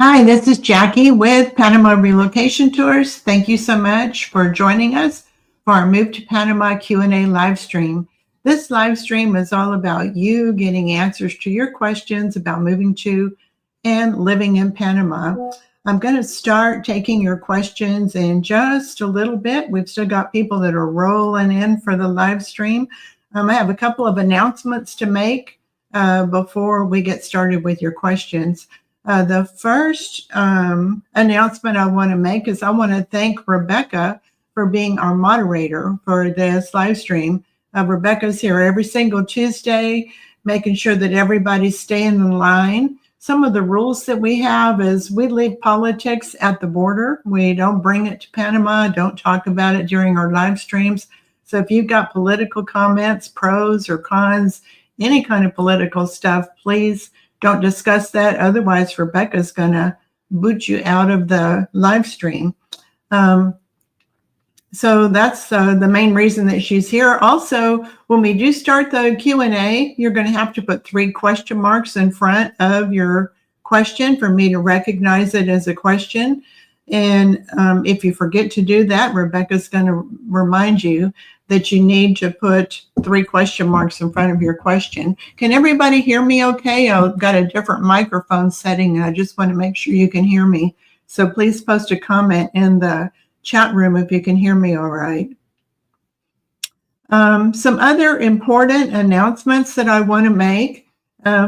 Hi, this is Jackie with Panama Relocation Tours. Thank you so much for joining us for our Move to Panama Q&A live stream. This live stream is all about you getting answers to your questions about moving to and living in Panama. I'm going to start taking your questions in just a little bit. We've still got people that are rolling in for the live stream. I have a couple of announcements to make before we get started with your questions. The first announcement I want to make is I want to thank Rebecca for being our moderator for this live stream. Rebecca's here every single Tuesday, making sure that everybody's staying in line. Some of the rules that we have is we leave politics at the border. We don't bring it to Panama, don't talk about it during our live streams. So if you've got political comments, pros or cons, any kind of political stuff, please don't discuss that. Otherwise, Rebecca's going to boot you out of the live stream. So that's the main reason that she's here. Also, when we do start the Q&A, you're going to have to put 3 question marks in front of your question for me to recognize it as a question. And if you forget to do that, Rebecca's going to remind you that you need to put 3 question marks in front of your question. Can everybody hear me okay? I've got a different microphone setting, and I just want to make sure you can hear me. So please post a comment in the chat room if you can hear me all right. Some other important announcements that I want to make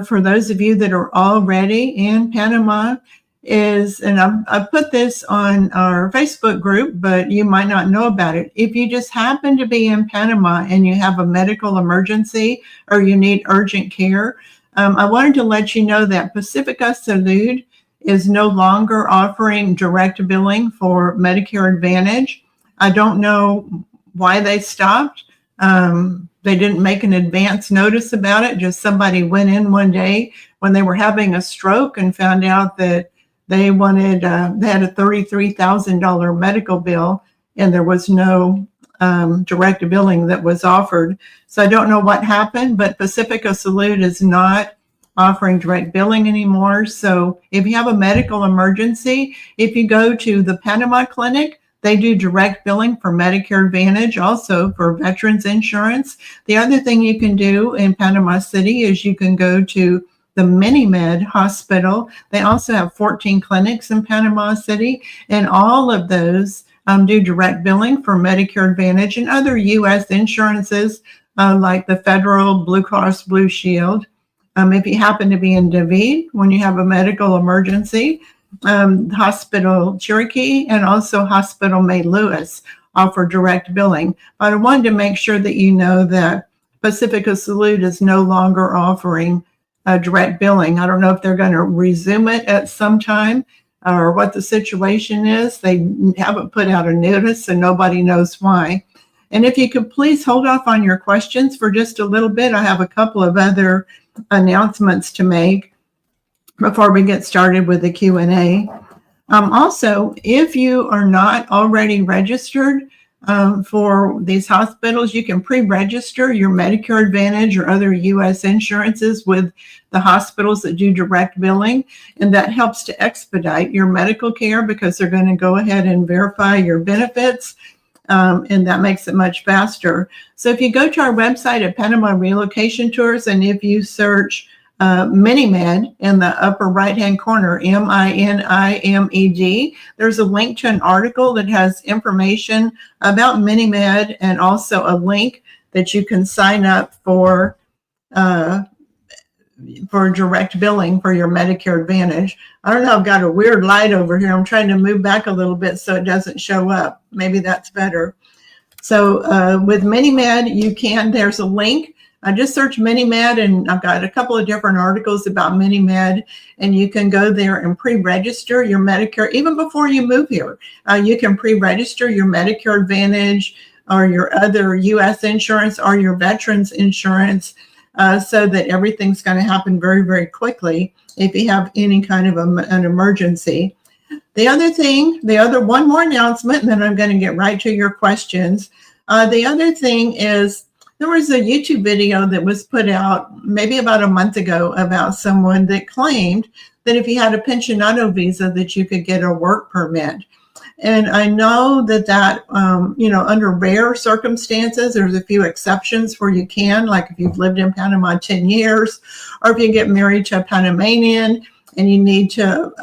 for those of you that are already in Panama is, and I've put this on our Facebook group, but you might not know about it. If you just happen to be in Panama and you have a medical emergency or you need urgent care, I wanted to let you know that Pacifica Salud is no longer offering direct billing for Medicare Advantage. I don't know why they stopped. They didn't make an advance notice about it. Just somebody went in one day when they were having a stroke and found out that they had a $33,000 medical bill, and there was no direct billing that was offered. So I don't know what happened, but Pacifica Salud is not offering direct billing anymore. So if you have a medical emergency, if you go to the Panama Clinic, they do direct billing for Medicare Advantage, also for veterans insurance. The other thing you can do in Panama City is you can go to the MiniMed Hospital. They also have 14 clinics in Panama City, and all of those do direct billing for Medicare Advantage and other U.S. insurances like the Federal Blue Cross Blue Shield. If you happen to be in David when you have a medical emergency, Hospital Cherokee and also Hospital May Lewis offer direct billing. But I wanted to make sure that you know that Pacifica Salud is no longer offering direct billing. I don't know if they're going to resume it at some time or what the situation is. They haven't put out a notice, and nobody knows why. And if you could please hold off on your questions for just a little bit. I have a couple of other announcements to make before we get started with the Q&A. Also, if you are not already registered for these hospitals, you can pre-register your Medicare Advantage or other U.S. insurances with the hospitals that do direct billing, and that helps to expedite your medical care because they're going to go ahead and verify your benefits, and that makes it much faster. So if you go to our website at Panama Relocation Tours, and if you search MiniMed in the upper right-hand corner, MINIMED, there's a link to an article that has information about MiniMed and also a link that you can sign up for direct billing for your Medicare Advantage. I don't know, I've got a weird light over here. I'm trying to move back a little bit so it doesn't show up. Maybe that's better. So with MiniMed, there's a link. I just searched MiniMed, and I've got a couple of different articles about MiniMed, and you can go there and pre-register your Medicare. Even before you move here, you can pre-register your Medicare Advantage or your other U.S. insurance or your veterans insurance so that everything's going to happen very, very quickly if you have any kind of an emergency. One more announcement, and then I'm going to get right to your questions. The other thing is, there was a YouTube video that was put out maybe about a month ago about someone that claimed that if you had a pensionado visa that you could get a work permit. And I know that under rare circumstances, there's a few exceptions where you can, like if you've lived in Panama 10 years, or if you get married to a Panamanian and you need to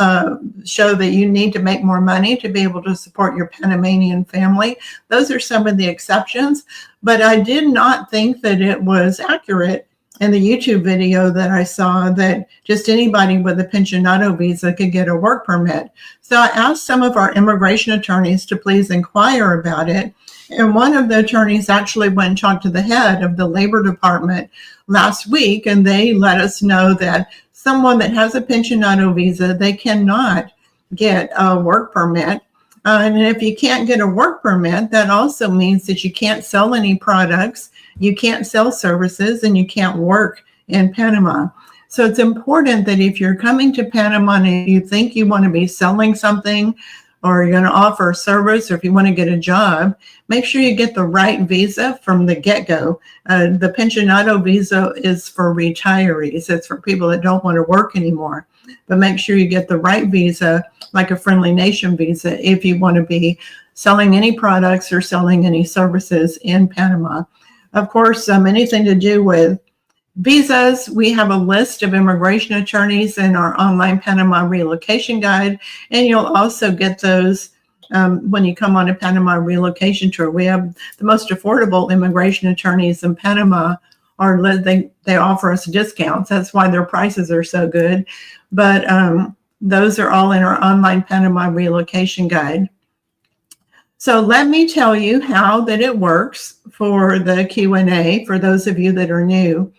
show that you need to make more money to be able to support your Panamanian family. Those are some of the exceptions. But I did not think that it was accurate in the YouTube video that I saw that just anybody with a pensionado visa could get a work permit. So I asked some of our immigration attorneys to please inquire about it. And one of the attorneys actually went and talked to the head of the Labor Department last week, and they let us know that someone that has a pensionado visa, they cannot get a work permit. And if you can't get a work permit, that also means that you can't sell any products, you can't sell services, and you can't work in Panama. So it's important that if you're coming to Panama and you think you want to be selling something, or you're going to offer a service, or if you want to get a job, make sure you get the right visa from the get-go. The pensionado visa is for retirees. It's for people that don't want to work anymore. But make sure you get the right visa, like a friendly nation visa, if you want to be selling any products or selling any services in Panama. Of course, anything to do with visas, we have a list of immigration attorneys in our online Panama Relocation Guide, and you'll also get those when you come on a Panama Relocation Tour. We have the most affordable immigration attorneys in Panama. They offer us discounts. That's why their prices are so good. But those are all in our online Panama Relocation Guide. So let me tell you how that it works for the Q&A for those of you that are new.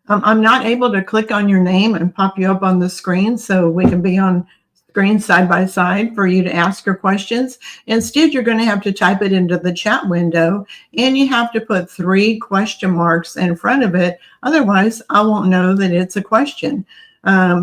I'm not able to click on your name and pop you up on the screen so we can be on screen side by side for you to ask your questions. Instead, you're going to have to type it into the chat window, and you have to put 3 question marks in front of it. Otherwise, I won't know that it's a question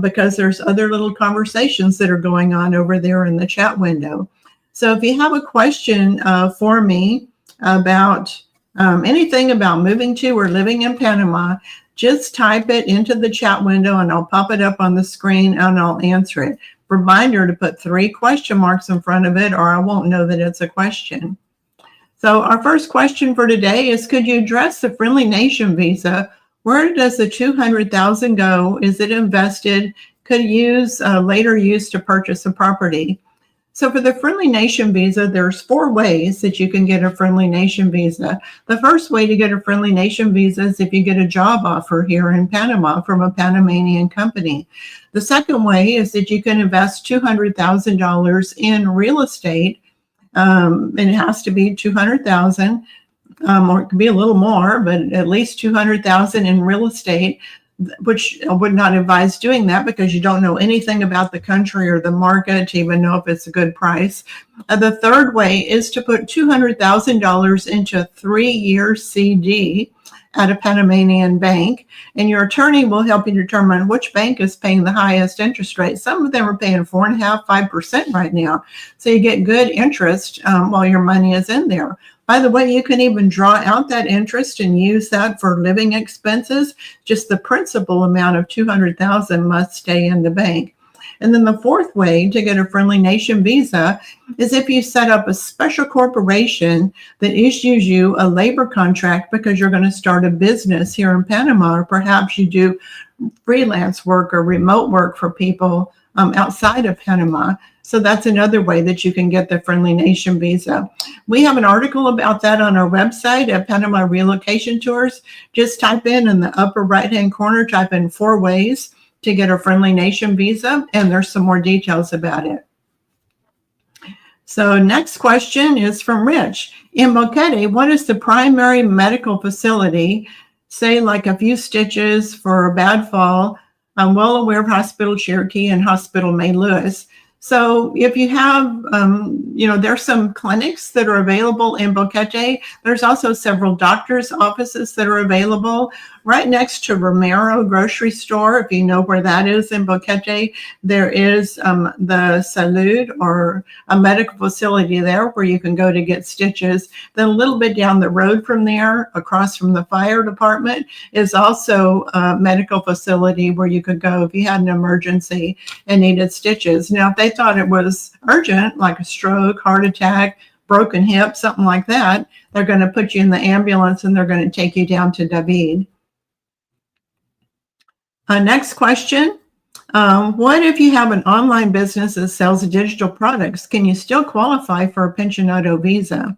because there's other little conversations that are going on over there in the chat window. So if you have a question for me about anything about moving to or living in Panama, just type it into the chat window and I'll pop it up on the screen and I'll answer it. Reminder to put 3 question marks in front of it or I won't know that it's a question. So our first question for today is, could you address the Friendly Nation visa? Where does the $200,000 go? Is it invested? Could later use to purchase a property? So for the Friendly Nation visa, there's 4 ways that you can get a Friendly Nation visa. The first way to get a Friendly Nation visa is if you get a job offer here in Panama from a Panamanian company. The second way is that you can invest $200,000 in real estate, and it has to be $200,000, or it could be a little more, but at least $200,000 in real estate, which I would not advise doing that because you don't know anything about the country or the market to even know if it's a good price. The third way is to put $200,000 into a 3-year CD at a Panamanian bank, and your attorney will help you determine which bank is paying the highest interest rate. Some of them are paying 4.5%, 5% right now. So you get good interest while your money is in there. By the way, you can even draw out that interest and use that for living expenses. Just the principal amount of $200,000 must stay in the bank. And then the fourth way to get a Friendly Nation visa is if you set up a special corporation that issues you a labor contract because you're going to start a business here in Panama, or perhaps you do freelance work or remote work for people outside of Panama. So that's another way that you can get the Friendly Nation visa. We have an article about that on our website at Panama Relocation Tours. Just type in the upper right-hand corner, type in 4 ways to get a Friendly Nation visa, and there's some more details about it. So next question is from Rich. In Boquete, what is the primary medical facility, say like a few stitches for a bad fall? I'm well aware of Hospital Cherokee and Hospital May Lewis. So if you have, there's some clinics that are available in Boquete. There's also several doctors' offices that are available. right next to Romero grocery store. If you know where that is in Boquete, there is the Salud, or a medical facility there where you can go to get stitches. Then a little bit down the road from there, across from the fire department, is also a medical facility where you could go if you had an emergency and needed stitches. Now, if they thought it was urgent, like a stroke, heart attack, broken hip, something like that, they're going to put you in the ambulance and they're going to take you down to David. Next question. What if you have an online business that sells digital products? Can you still qualify for a pensionado visa?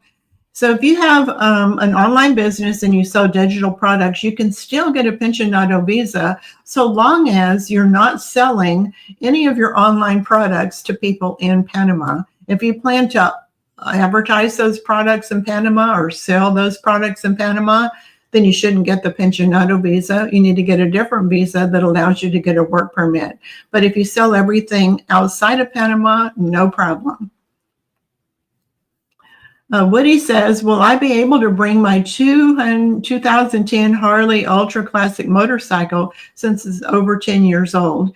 So if you have an online business and you sell digital products, you can still get a pensionado visa so long as you're not selling any of your online products to people in Panama. If you plan to advertise those products in Panama or sell those products in Panama, then you shouldn't get the pensionado visa. You need to get a different visa that allows you to get a work permit. But if you sell everything outside of Panama, no problem. Woody says, will I be able to bring my 2010 Harley Ultra Classic motorcycle since it's over 10 years old?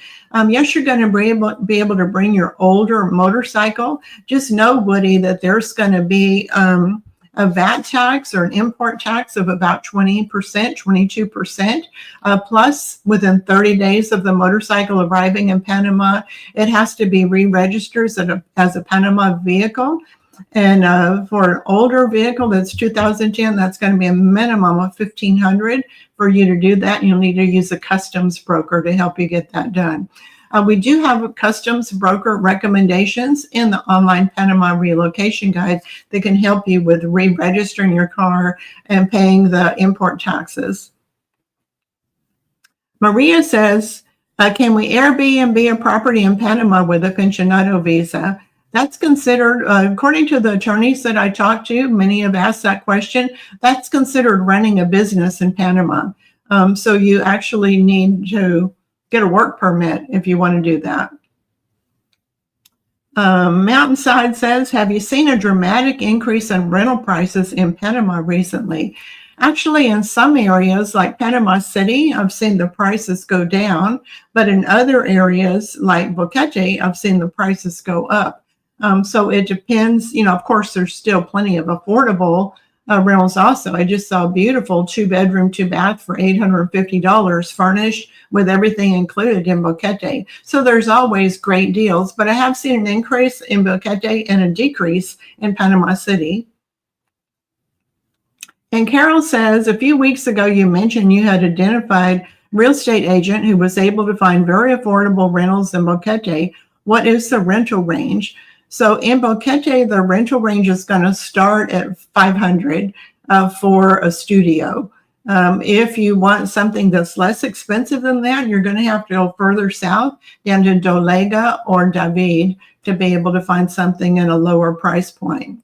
Yes, you're going to be able to bring your older motorcycle. Just know, Woody, that there's going to be a VAT tax or an import tax of about 20%, 22%. Plus, within 30 days of the motorcycle arriving in Panama, it has to be re-registered as a Panama vehicle. And for an older vehicle that's 2010, that's going to be a minimum of $1,500 for you to do that. You'll need to use a customs broker to help you get that done. We do have customs broker recommendations in the online Panama Relocation Guide that can help you with re-registering your car and paying the import taxes. Maria says, can we Airbnb a property in Panama with a pensionado visa? That's considered, according to the attorneys that I talked to, many have asked that question, that's considered running a business in Panama. So you actually need to get a work permit if you want to do that. Mountainside says, have you seen a dramatic increase in rental prices in Panama recently? Actually, in some areas like Panama City, I've seen the prices go down, but in other areas like Boquete, I've seen the prices go up. So it depends, of course, there's still plenty of affordable rentals also. I just saw a beautiful 2-bedroom, 2-bath for $850 furnished with everything included in Boquete. So there's always great deals, but I have seen an increase in Boquete and a decrease in Panama City. And Carol says, a few weeks ago, you mentioned you had identified real estate agent who was able to find very affordable rentals in Boquete. What is the rental range? So in Boquete, the rental range is going to start at $500 for a studio. If you want something that's less expensive than that, you're going to have to go further south down to Dolega or David to be able to find something at a lower price point.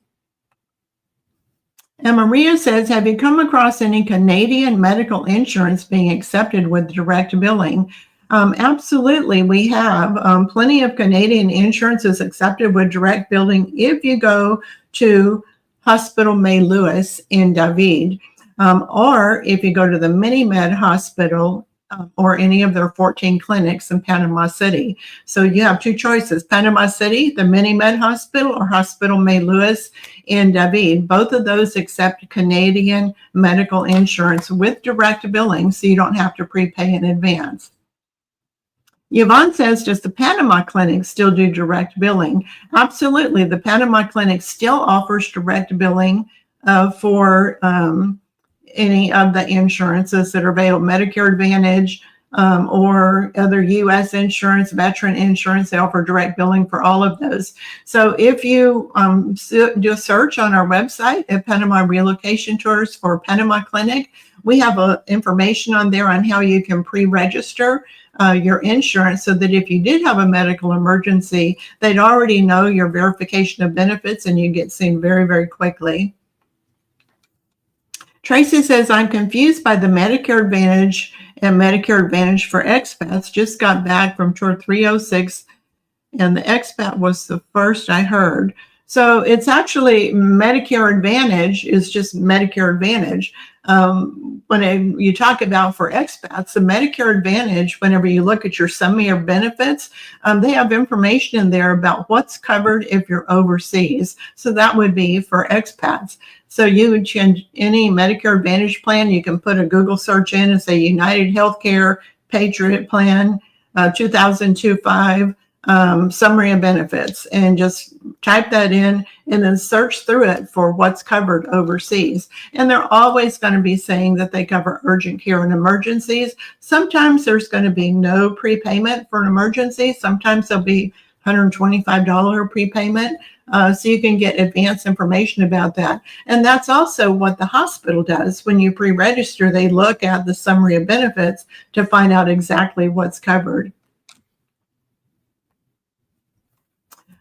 And Maria says, have you come across any Canadian medical insurance being accepted with direct billing? Absolutely, we have plenty of Canadian insurance is accepted with direct billing if you go to Hospital May Lewis in David, or if you go to the MiniMed Hospital or any of their 14 clinics in Panama City. So you have two choices, Panama City, the MiniMed Hospital, or Hospital May Lewis in David. Both of those accept Canadian medical insurance with direct billing, so you don't have to prepay in advance. Yvonne says, does the Panama Clinic still do direct billing? Absolutely. The Panama Clinic still offers direct billing for any of the insurances that are available, Medicare Advantage or other U.S. insurance, veteran insurance. They offer direct billing for all of those. So if you do a search on our website at Panama Relocation Tours for Panama Clinic, we have information on there on how you can pre-register your insurance so that if you did have a medical emergency, they'd already know your verification of benefits and you get seen very, very quickly. Tracy says, I'm confused by the Medicare Advantage and Medicare Advantage for expats. Just got back from tour 306 and the expat was the first I heard. So it's actually Medicare Advantage is just Medicare Advantage. When you talk about for expats, the Medicare Advantage, whenever you look at your summary of benefits, they have information in there about what's covered if you're overseas. So that would be for expats. So you would change any Medicare Advantage plan. You can put a Google search in and say United Healthcare Patriot Plan 2025 summary of benefits, and just type that in and then search through it for what's covered overseas. And they're always going to be saying that they cover urgent care and emergencies. Sometimes there's going to be no prepayment for an emergency. Sometimes there'll be $125 prepayment. So you can get advanced information about that. And that's also what the hospital does. When you pre-register, they look at the summary of benefits to find out exactly what's covered.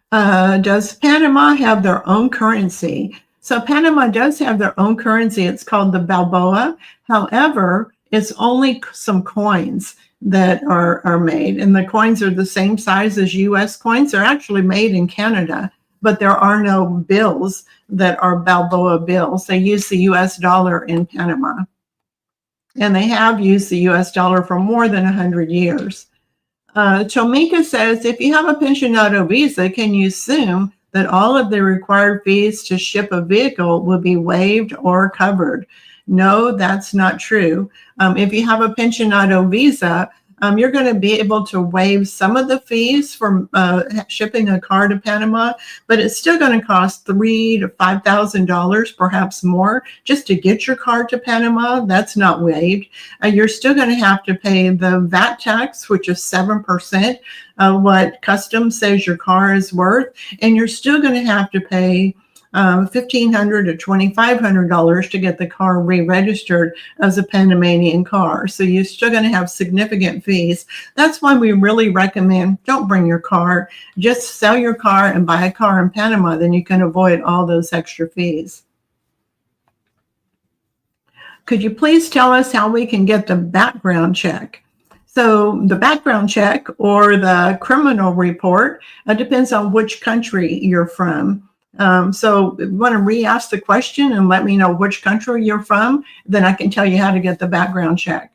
Does Panama have their own currency? So Panama does have their own currency. It's called the Balboa. However, it's only some coins that are made, and the coins are the same size as U.S. coins. They're actually made in Canada, but there are no bills that are Balboa bills. They use the U.S. dollar in Panama, and they have used the U.S. dollar for more than 100 years. Chomika says, if you have a pensionado visa, can you assume that all of the required fees to ship a vehicle will be waived or covered? No, that's not true. If you have a pensionado visa, you're going to be able to waive some of the fees for shipping a car to Panama, but it's still going to cost $3,000 to $5,000, perhaps more, just to get your car to Panama. That's not waived. You're still going to have to pay the VAT tax, which is 7% of what customs says your car is worth, and you're still going to have to pay $1,500 to $2,500 to get the car re-registered as a Panamanian car. So you're still going to have significant fees. That's why we really recommend don't bring your car. Just sell your car and buy a car in Panama. Then you can avoid all those extra fees. Could you please tell us how we can get the background check? So the background check or the criminal report depends on which country you're from. So if you want to re-ask the question and let me know which country you're from, then I can tell you how to get the background check.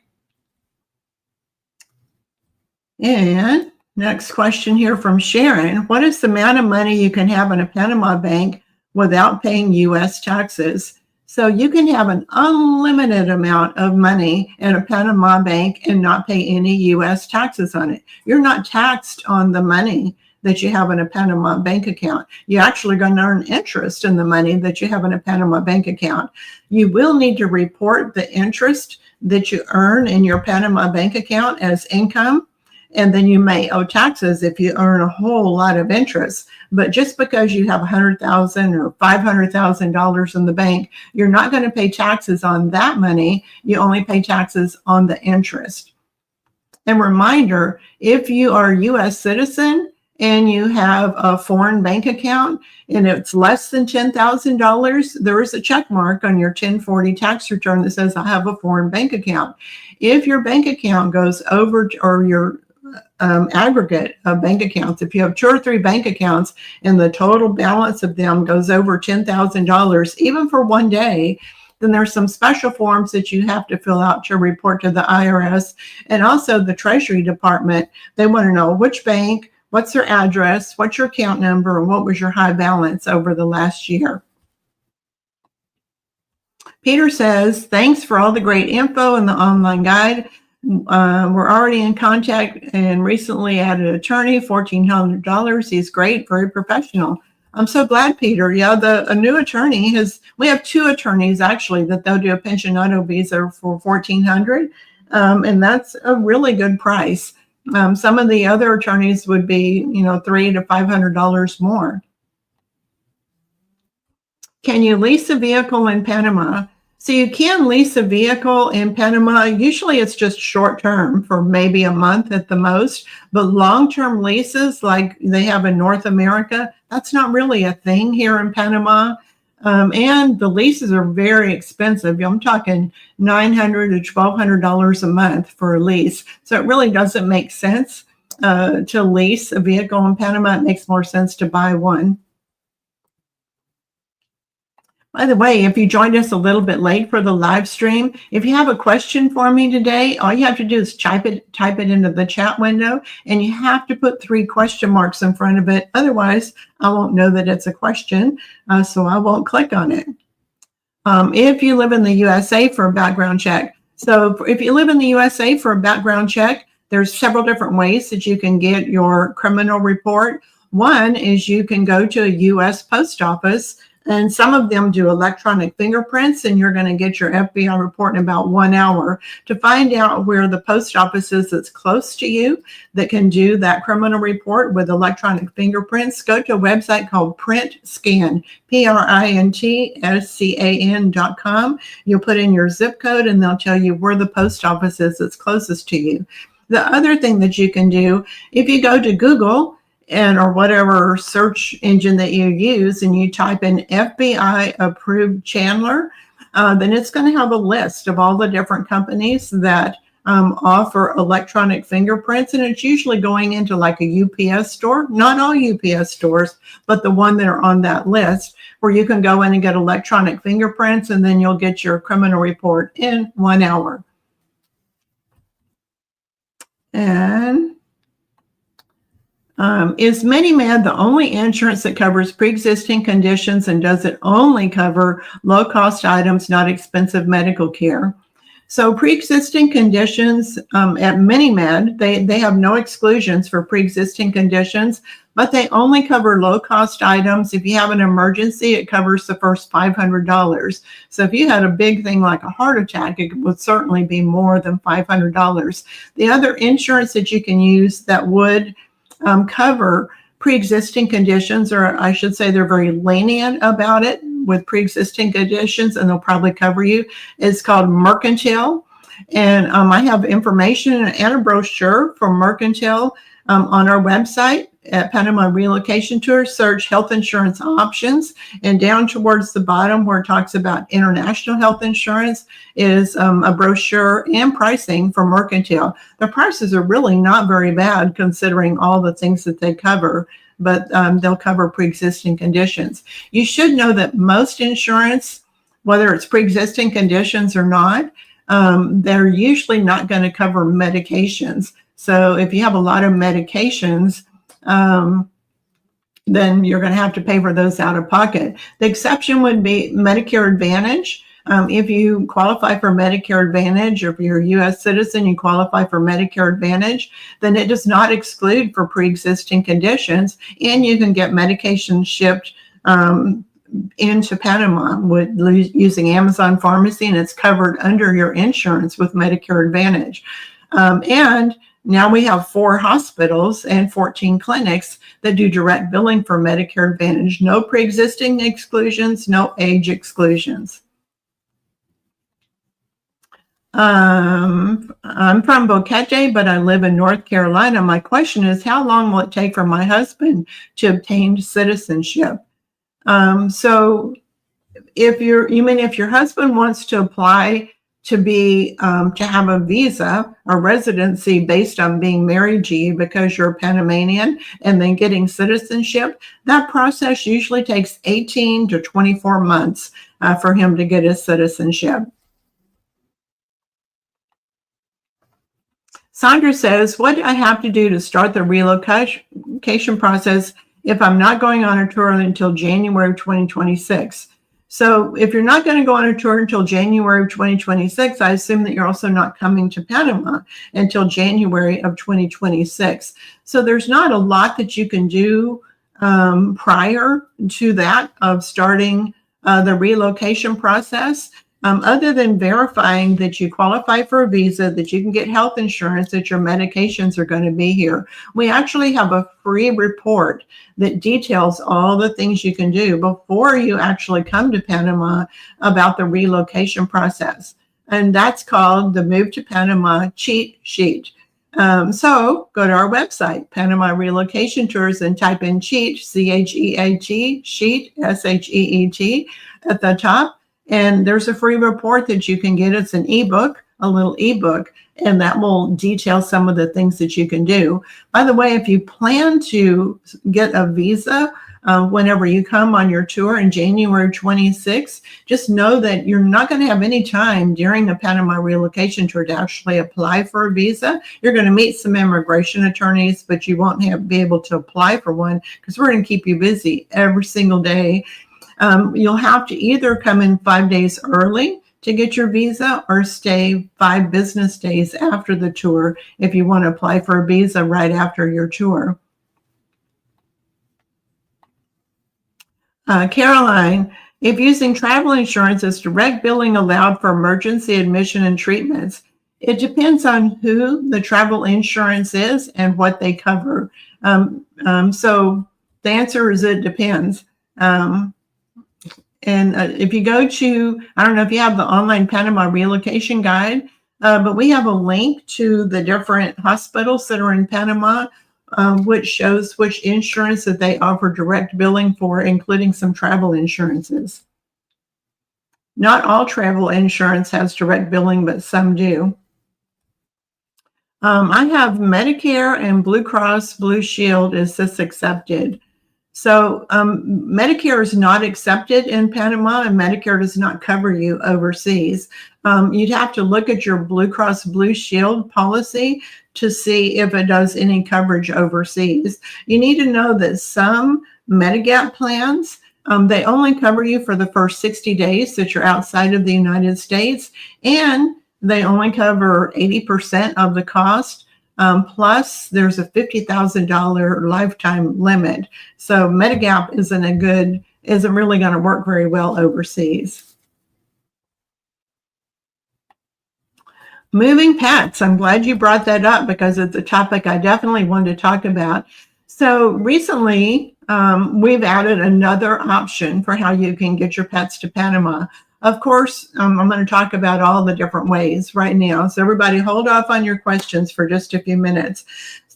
And next question here from Sharon. What is the amount of money you can have in a Panama bank without paying U.S. taxes? So you can have an unlimited amount of money in a Panama bank and not pay any U.S. taxes on it. You're not taxed on the money that you have in a Panama bank account. You're actually going to earn interest in the money that you have in a Panama bank account. You will need to report the interest that you earn in your Panama bank account as income, and then you may owe taxes if you earn a whole lot of interest. But just because you have $100,000 or $500,000 in the bank, you're not going to pay taxes on that money. You only pay taxes on the interest. And reminder, if you are a U.S. citizen, and you have a foreign bank account and it's less than $10,000, there is a check mark on your 1040 tax return that says I have a foreign bank account. If your bank account goes over, or your aggregate of bank accounts, if you have 2 or 3 bank accounts and the total balance of them goes over $10,000, even for one day, then there's some special forms that you have to fill out to report to the IRS and also the Treasury Department. They want to know which bank, what's their address, what's your account number, and what was your high balance over the last year. Peter says, thanks for all the great info in the online guide. We're already in contact and recently added an attorney, $1,400. He's great, very professional. I'm so glad, Peter. Yeah, a new attorney we have 2 attorneys actually that they'll do a pensionado visa for $1,400, and that's a really good price. Some of the other attorneys would be, $300 to $500 more. Can you lease a vehicle in Panama? So you can lease a vehicle in Panama. Usually it's just short term for maybe a month at the most, but long-term leases like they have in North America, that's not really a thing here in Panama. And the leases are very expensive. I'm talking $900 to $1,200 a month for a lease. So it really doesn't make sense to lease a vehicle in Panama. It makes more sense to buy one. By the way, if you joined us a little bit late for the live stream, if you have a question for me today, all you have to do is type it into the chat window, and you have to put 3 question marks in front of it. Otherwise, I won't know that it's a question, so I won't click on it. If you live in the USA for a background check. So if you live in the USA for a background check, there's several different ways that you can get your criminal report. One is you can go to a U.S. post office, and some of them do electronic fingerprints, and you're going to get your FBI report in about 1 hour. To find out where the post office is that's close to you that can do that criminal report with electronic fingerprints, go to a website called PrintScan, PRINTSCAN.com. You'll put in your zip code, and they'll tell you where the post office is that's closest to you. The other thing that you can do, if you go to Google, or whatever search engine that you use, and you type in FBI approved Chandler, then it's going to have a list of all the different companies that offer electronic fingerprints, and it's usually going into like a UPS store. Not all UPS stores, but the one that are on that list, where you can go in and get electronic fingerprints, and then you'll get your criminal report in 1 hour. And is MiniMed the only insurance that covers pre-existing conditions, and does it only cover low-cost items, not expensive medical care? So pre-existing conditions at MiniMed, they have no exclusions for pre-existing conditions, but they only cover low-cost items. If you have an emergency, it covers the first $500. So if you had a big thing like a heart attack, it would certainly be more than $500. The other insurance that you can use that would cover pre-existing conditions, or I should say they're very lenient about it with pre-existing conditions, and they'll probably cover you, is called Mercantile. And I have information and a brochure for Mercantile on our website at Panama Relocation Tours. Search health insurance options, and down towards the bottom where it talks about international health insurance is a brochure and pricing for Mercantile. The prices are really not very bad considering all the things that they cover, but they'll cover pre-existing conditions. You should know that most insurance, whether it's pre-existing conditions or not, they're usually not going to cover medications. So if you have a lot of medications, then you're going to have to pay for those out of pocket. The exception would be Medicare Advantage. If you qualify for Medicare Advantage, or if you're a U.S. citizen, you qualify for Medicare Advantage, then it does not exclude for pre-existing conditions, and you can get medication shipped into Panama using Amazon Pharmacy, and it's covered under your insurance with Medicare Advantage. And now we have 4 hospitals and 14 clinics that do direct billing for Medicare Advantage. No pre-existing exclusions, no age exclusions. I'm from Boquete, but I live in North Carolina. My question is, how long will it take for my husband to obtain citizenship? So if your husband wants to apply to be to have a visa or residency based on being married to you because you're a Panamanian, and then getting citizenship, that process usually takes 18 to 24 months for him to get his citizenship. Sandra says, what do I have to do to start the relocation process if I'm not going on a tour until January of 2026? So if you're not going to go on a tour until January of 2026, I assume that you're also not coming to Panama until January of 2026. So there's not a lot that you can do prior to that of starting the relocation process, other than verifying that you qualify for a visa, that you can get health insurance, that your medications are going to be here. We actually have a free report that details all the things you can do before you actually come to Panama about the relocation process. And that's called the Move to Panama Cheat Sheet. So go to our website, Panama Relocation Tours, and type in cheat, CHEAT, sheet, SHEET at the top. And there's a free report that you can get. It's an ebook, a little ebook, and that will detail some of the things that you can do. By the way, if you plan to get a visa whenever you come on your tour in January 26th. Just know that you're not going to have any time during the Panama Relocation Tour to actually apply for a visa. You're going to meet some immigration attorneys, but you won't be able to apply for one because we're going to keep you busy every single day. You'll have to either come in 5 days early to get your visa or stay 5 business days after the tour if you want to apply for a visa right after your tour. Caroline, if using travel insurance, is direct billing allowed for emergency admission and treatments? It depends on who the travel insurance is and what they cover. So the answer is it depends. If you go to, I don't know if you have the online Panama relocation guide, but we have a link to the different hospitals that are in Panama, which shows which insurance that they offer direct billing for, including some travel insurances. Not all travel insurance has direct billing, but some do. I have Medicare and Blue Cross Blue Shield. Is this accepted? So Medicare is not accepted in Panama, and Medicare does not cover you overseas. You'd have to look at your Blue Cross Blue Shield policy to see if it does any coverage overseas. You need to know that some Medigap plans, they only cover you for the first 60 days that you're outside of the United States, and they only cover 80% of the cost. Plus, there's a $50,000 lifetime limit. So Medigap isn't really going to work very well overseas. Moving pets. I'm glad you brought that up because it's a topic I definitely wanted to talk about. So recently, we've added another option for how you can get your pets to Panama. Of course, I'm going to talk about all the different ways right now. So everybody hold off on your questions for just a few minutes.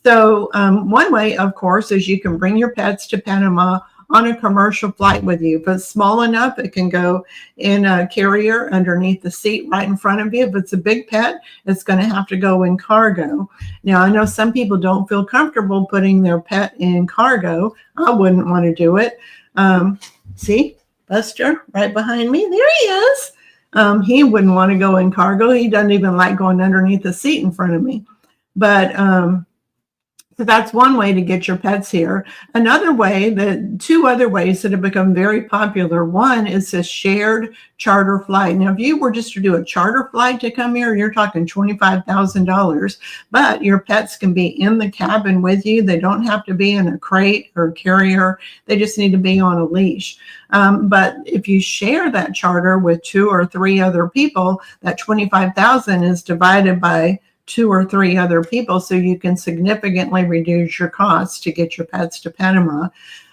So one way, of course, is you can bring your pets to Panama on a commercial flight with you. If it's small enough, it can go in a carrier underneath the seat right in front of you. If it's a big pet, it's going to have to go in cargo. Now, I know some people don't feel comfortable putting their pet in cargo. I wouldn't want to do it. See? Buster right behind me. There he is. He wouldn't want to go in cargo. He doesn't even like going underneath the seat in front of me. But so that's one way to get your pets here. Another way, two other ways that have become very popular. One is a shared charter flight. Now, if you were just to do a charter flight to come here, you're talking $25,000, but your pets can be in the cabin with you. They don't have to be in a crate or carrier. They just need to be on a leash. But if you share that charter with 2 or 3 other people, that $25,000 is divided by 2 or 3 other people, so you can significantly reduce your costs to get your pets to Panama.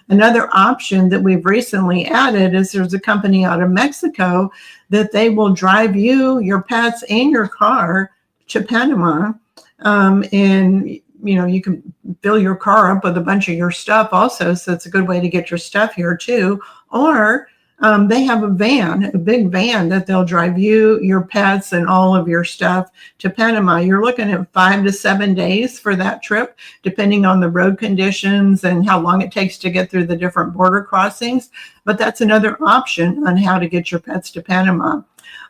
Another option that we've recently added is there's a company out of Mexico that they will drive you, your pets, and your car to Panama. And you can fill your car up with a bunch of your stuff also, so it's a good way to get your stuff here too. Or they have a big van that they'll drive you, your pets, and all of your stuff to Panama. You're looking at 5 to 7 days for that trip, depending on the road conditions and how long it takes to get through the different border crossings. But that's another option on how to get your pets to Panama.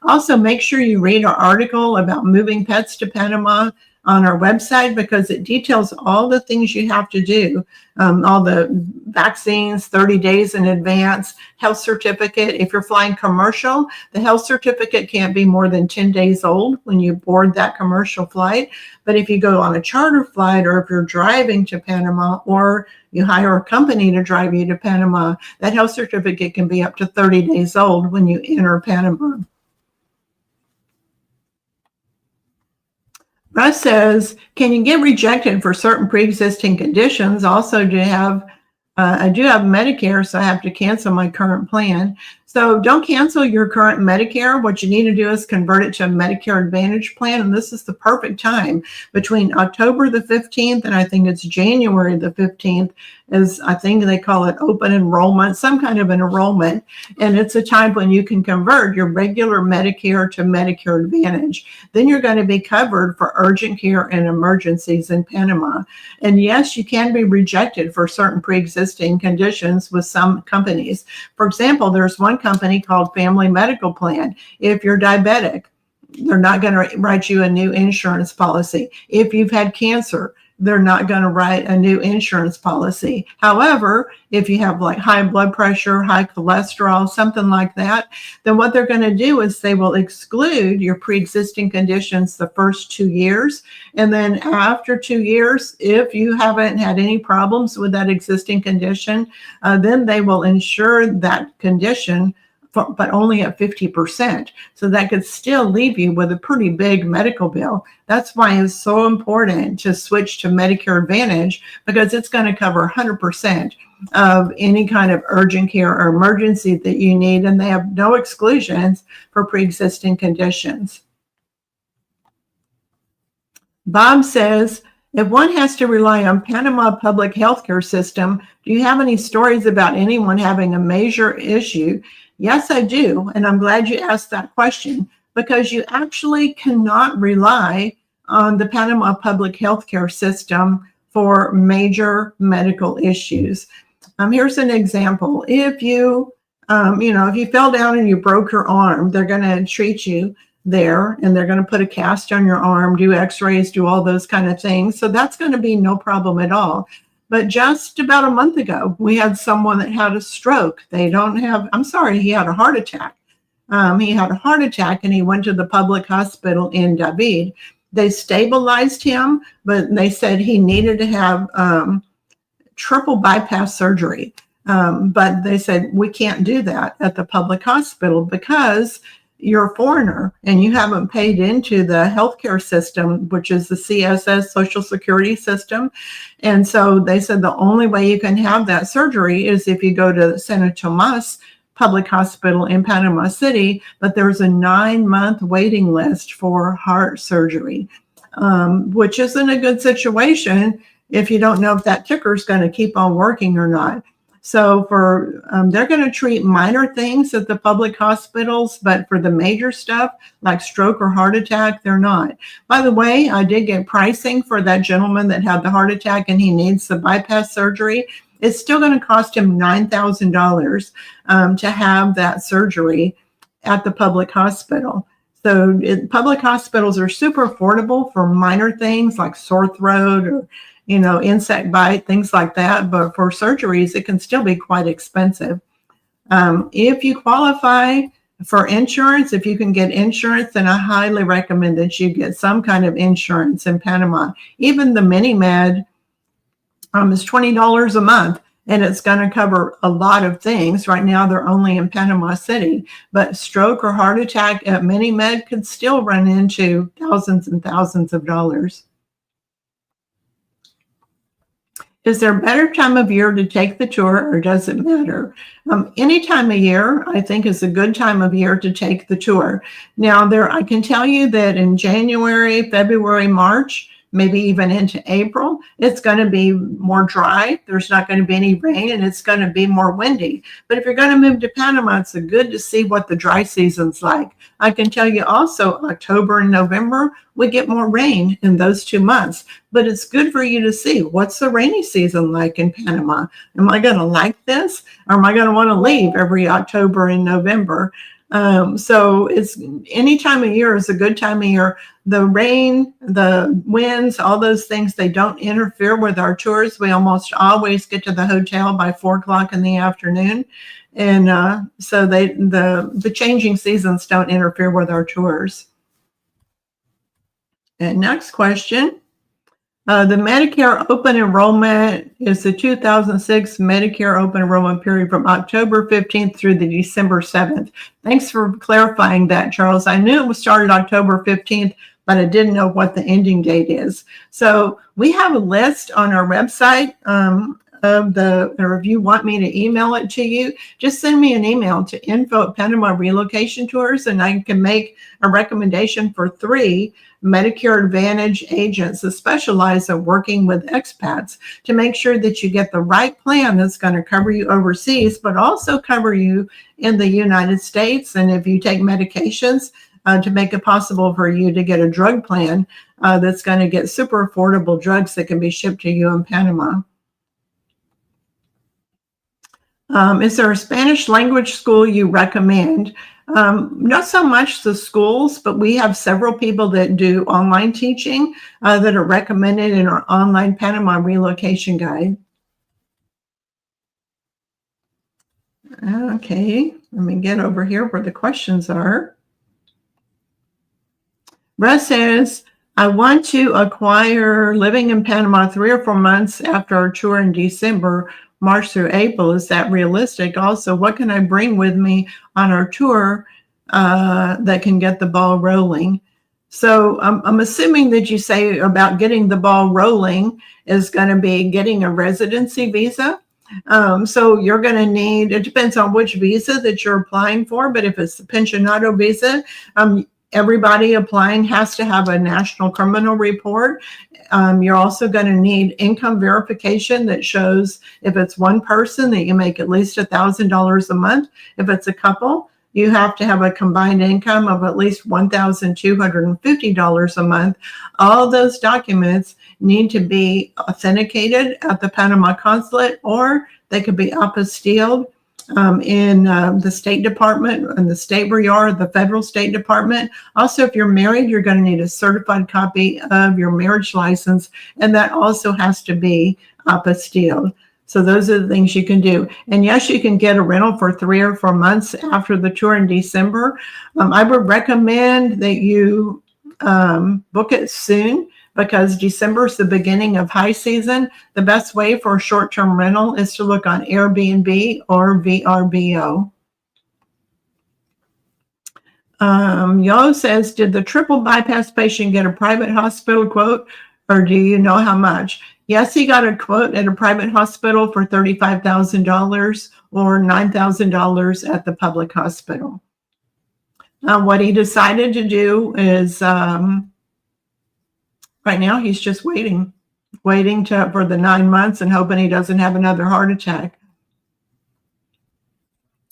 Also, make sure you read our article about moving pets to Panama on our website, because it details all the things you have to do, all the vaccines 30 days in advance, health certificate. If you're flying commercial, the health certificate can't be more than 10 days old when you board that commercial flight. But if you go on a charter flight, or if you're driving to Panama, or you hire a company to drive you to Panama, that health certificate can be up to 30 days old when you enter Panama. Russ says, can you get rejected for certain pre-existing conditions? Also, I do have Medicare, so I have to cancel my current plan. So don't cancel your current Medicare. What you need to do is convert it to a Medicare Advantage plan. And this is the perfect time between October the 15th and I think it's January the 15th is, I think they call it open enrollment, some kind of an enrollment. And it's a time when you can convert your regular Medicare to Medicare Advantage. Then you're going to be covered for urgent care and emergencies in Panama. And yes, you can be rejected for certain pre-existing conditions with some companies. For example, there's one company called Family Medical Plan. If you're diabetic, they're not going to write you a new insurance policy. If you've had cancer, they're not going to write a new insurance policy. However, if you have like high blood pressure, high cholesterol, something like that, then what they're going to do is they will exclude your pre-existing conditions the first 2 years. And then after 2 years, if you haven't had any problems with that existing condition, then they will insure that condition, but only at 50%. So that could still leave you with a pretty big medical bill. That's why it's so important to switch to Medicare Advantage, because it's going to cover 100% of any kind of urgent care or emergency that you need. And they have no exclusions for pre-existing conditions. Bob says, if one has to rely on Panama public healthcare system, do you have any stories about anyone having a major issue? Yes, I do. And I'm glad you asked that question, because you actually cannot rely on the Panama public healthcare system for major medical issues. Here's an example. If you, if you fell down and you broke your arm, they're going to treat you there and they're going to put a cast on your arm, do x-rays, do all those kind of things. So that's going to be no problem at all. But just about a month ago, we had someone that had a stroke. He had a heart attack. He had a heart attack and he went to the public hospital in David. They stabilized him, but they said he needed to have triple bypass surgery. But they said, we can't do that at the public hospital because you're a foreigner and you haven't paid into the healthcare system, which is the CSS Social Security system. And so they said the only way you can have that surgery is if you go to San Tomas Public Hospital in Panama City, but there's a 9-month waiting list for heart surgery, which isn't a good situation if you don't know if that ticker is going to keep on working or not. So they're going to treat minor things at the public hospitals, but for the major stuff like stroke or heart attack, they're not. By the way, I did get pricing for that gentleman that had the heart attack and he needs the bypass surgery. It's still going to cost him $9,000 to have that surgery at the public hospital. So public hospitals are super affordable for minor things like sore throat or insect bite, things like that. But for surgeries, it can still be quite expensive. If you qualify for insurance, if you can get insurance, then I highly recommend that you get some kind of insurance in Panama. Even the mini-med is $20 a month, and it's going to cover a lot of things. Right now, they're only in Panama City, but stroke or heart attack at mini-med could still run into thousands and thousands of dollars. Is there a better time of year to take the tour, or does it matter? Any time of year, I think, is a good time of year to take the tour. Now, I can tell you that in January, February, March, maybe even into April, it's going to be more dry. There's not going to be any rain, and it's going to be more windy. But if you're going to move to Panama, it's good to see what the dry season's like. I can tell you also October and November, we get more rain in those 2 months. But it's good for you to see what's the rainy season like in Panama. Am I going to like this, or am I going to want to leave every October and November? So it's any time of year is a good time of year. The rain, the winds, all those things, they don't interfere with our tours. We almost always get to the hotel by 4 o'clock in the afternoon. And so the changing seasons don't interfere with our tours. And next question. The Medicare open enrollment is the 2006 Medicare open enrollment period from October 15th through the December 7th. Thanks for clarifying that, Charles. I knew it was started October 15th, but I didn't know what the ending date is. So we have a list on our website of or if you want me to email it to you, just send me an email to info@Panama Relocation Tours, and I can make a recommendation for 3 Medicare Advantage agents that specialize in working with expats to make sure that you get the right plan that's going to cover you overseas, but also cover you in the United States. And if you take medications, to make it possible for you to get a drug plan that's going to get super affordable drugs that can be shipped to you in Panama. Is there a Spanish language school you recommend? Not so much the schools, but we have several people that do online teaching that are recommended in our online Panama relocation guide. Okay, let me get over here where the questions are. Russ says, I want to acquire living in Panama 3 or 4 months after our tour in December, March through April. Is that realistic? Also, what can I bring with me on our tour that can get the ball rolling? So I'm assuming that you say about getting the ball rolling is going to be getting a residency visa. So you're going to need, it depends on which visa that you're applying for, but if it's the pensionado visa, everybody applying has to have a national criminal report. You're also going to need income verification that shows if it's one person that you make at least $1,000 a month. If it's a couple, you have to have a combined income of at least $1,250 a month. All those documents need to be authenticated at the Panama consulate, or they could be apostilled in the State Department, and the state where you are, the federal State Department. Also, if you're married, you're going to need a certified copy of your marriage license, and that also has to be apostilled. So those are the things you can do. And yes, you can get a rental for 3 or 4 months after the tour in December. I would recommend that you book it soon, because December is the beginning of high season. The best way for a short-term rental is to look on Airbnb or VRBO. Yo says, did the triple bypass patient get a private hospital quote, or do you know how much? Yes, he got a quote at a private hospital for $35,000 or $9,000 at the public hospital. What he decided to do is, right now, he's just waiting for the 9 months and hoping he doesn't have another heart attack.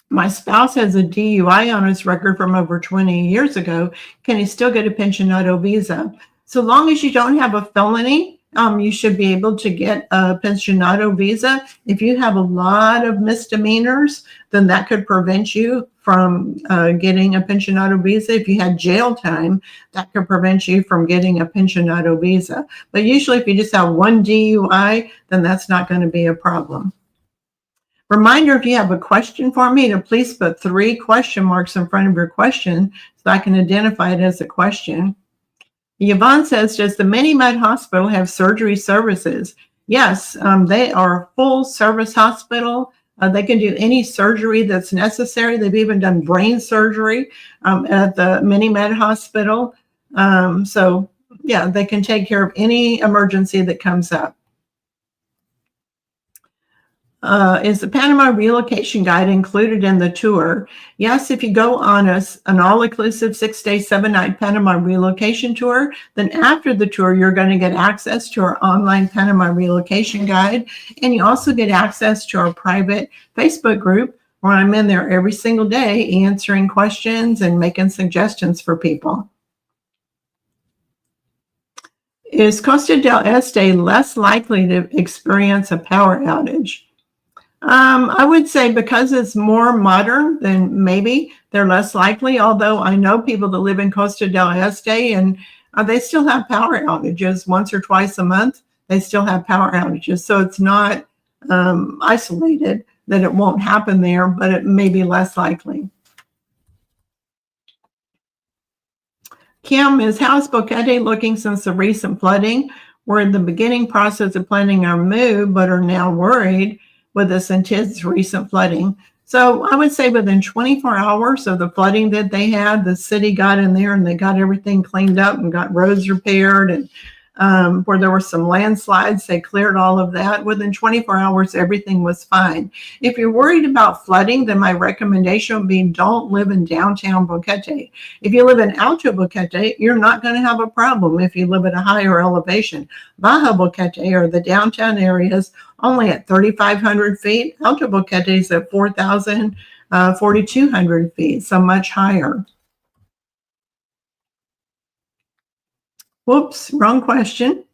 My spouse has a DUI on his record from over 20 years ago. Can he still get a pensionado visa? So long as you don't have a felony, you should be able to get a pensionado visa. If you have a lot of misdemeanors, then that could prevent you from getting a pensionado visa. If you had jail time, that could prevent you from getting a pensionado visa. But usually if you just have one DUI, then that's not going to be a problem. Reminder, if you have a question for me, to please put 3 question marks in front of your question so I can identify it as a question. Yvonne says, does the Mini-Med Hospital have surgery services? Yes, they are a full service hospital. They can do any surgery that's necessary. They've even done brain surgery at the Mini-Med Hospital. So yeah, they can take care of any emergency that comes up. Is the Panama relocation guide included in the tour? Yes, if you go on an all-inclusive 6-day, 7-night Panama relocation tour, then after the tour, you're going to get access to our online Panama relocation guide. And you also get access to our private Facebook group, where I'm in there every single day answering questions and making suggestions for people. Is Costa del Este less likely to experience a power outage? I would say because it's more modern, then maybe they're less likely, although I know people that live in Costa del Este and they still have power outages once or twice a month. They still have power outages. So it's not isolated that it won't happen there, but it may be less likely. Kim, is House Boquete looking since the recent flooding? We're in the beginning process of planning our move, but are now worried with this intense recent flooding. So I would say within 24 hours of the flooding that they had, the city got in there and they got everything cleaned up and got roads repaired. And where there were some landslides. They cleared all of that. Within 24 hours, everything was fine. If you're worried about flooding, then my recommendation would be don't live in downtown Boquete. If you live in Alto Boquete, you're not going to have a problem if you live at a higher elevation. Baja Boquete, or the downtown areas, only at 3,500 feet. Alto Boquete is at 4,200 feet, so much higher. Whoops, wrong question.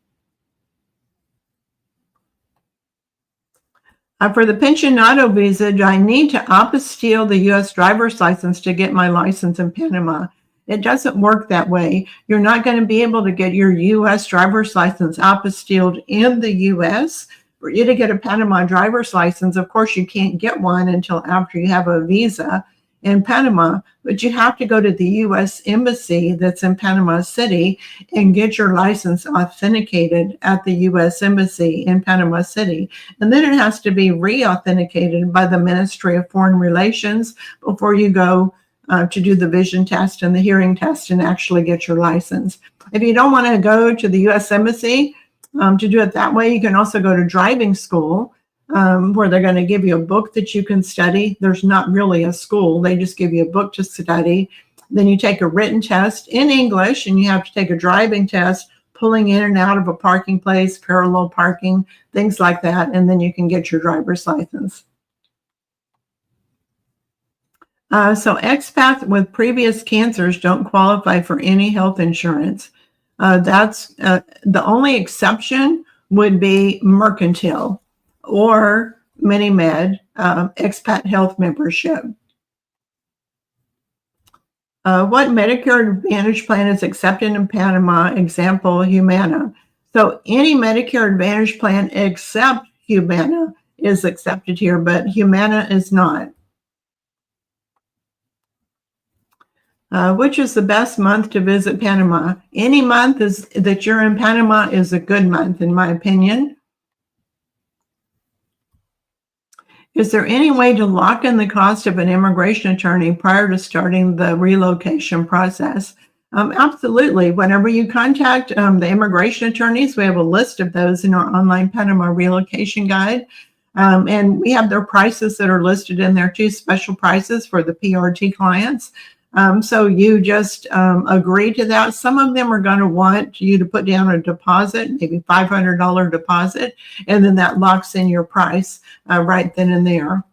For the pensionado visa, do I need to apostille the U.S. driver's license to get my license in Panama? It doesn't work that way. You're not going to be able to get your U.S. driver's license apostilled in the U.S. For you to get a Panama driver's license, of course, you can't get one until after you have a visa in Panama, but you have to go to the U.S. Embassy that's in Panama City and get your license authenticated at the U.S. Embassy in Panama City. And then it has to be re-authenticated by the Ministry of Foreign Relations before you go to do the vision test and the hearing test and actually get your license. If you don't want to go to the U.S. Embassy to do it that way, you can also go to driving school, where they're going to give you a book that you can study. There's not really a school. They just give you a book to study. Then you take a written test in English, and you have to take a driving test, pulling in and out of a parking place, parallel parking, things like that, and then you can get your driver's license. So expats with previous cancers don't qualify for any health insurance. That's the only exception would be mercantile or mini-med expat health membership. What Medicare Advantage plan is accepted in Panama? Example, Humana. So any Medicare Advantage plan except Humana is accepted here, but Humana is not. Which is the best month to visit Panama? Any month that you're in Panama is a good month, in my opinion. Is there any way to lock in the cost of an immigration attorney prior to starting the relocation process? Absolutely. Whenever you contact the immigration attorneys, we have a list of those in our online Panama relocation guide. And we have their prices that are listed in there too, special prices for the PRT clients. So you just agree to that. Some of them are going to want you to put down a deposit, maybe $500 deposit, and then that locks in your price right then and there.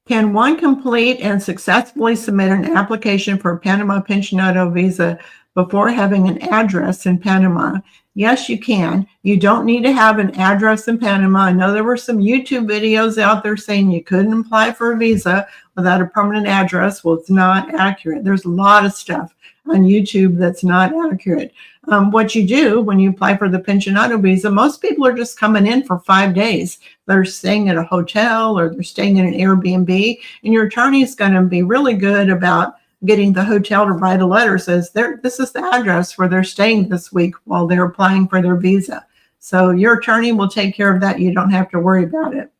Can one complete and successfully submit an application for a Panama Pensionado visa before having an address in Panama? Yes, you can. You don't need to have an address in Panama. I know there were some YouTube videos out there saying you couldn't apply for a visa without a permanent address. Well, it's not accurate. There's a lot of stuff on YouTube that's not accurate. What you do when you apply for the Pensionado visa, most people are just coming in for 5 days. They're staying at a hotel or they're staying in an Airbnb, and your attorney is going to be really good about getting the hotel to write a letter says this is the address where they're staying this week while they're applying for their visa. So your attorney will take care of that. You don't have to worry about it.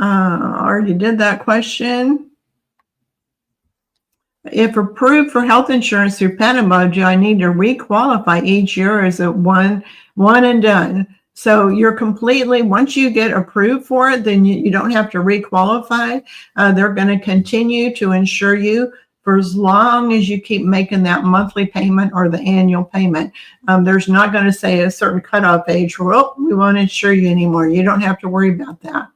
Already did that question. If approved for health insurance through Panama, do I need to requalify each year, or is it one and done? So you're completely, once you get approved for it, then you don't have to requalify. They're going to continue to insure you for as long as you keep making that monthly payment or the annual payment. There's not going to say a certain cutoff age where, oh, we won't insure you anymore. You don't have to worry about that.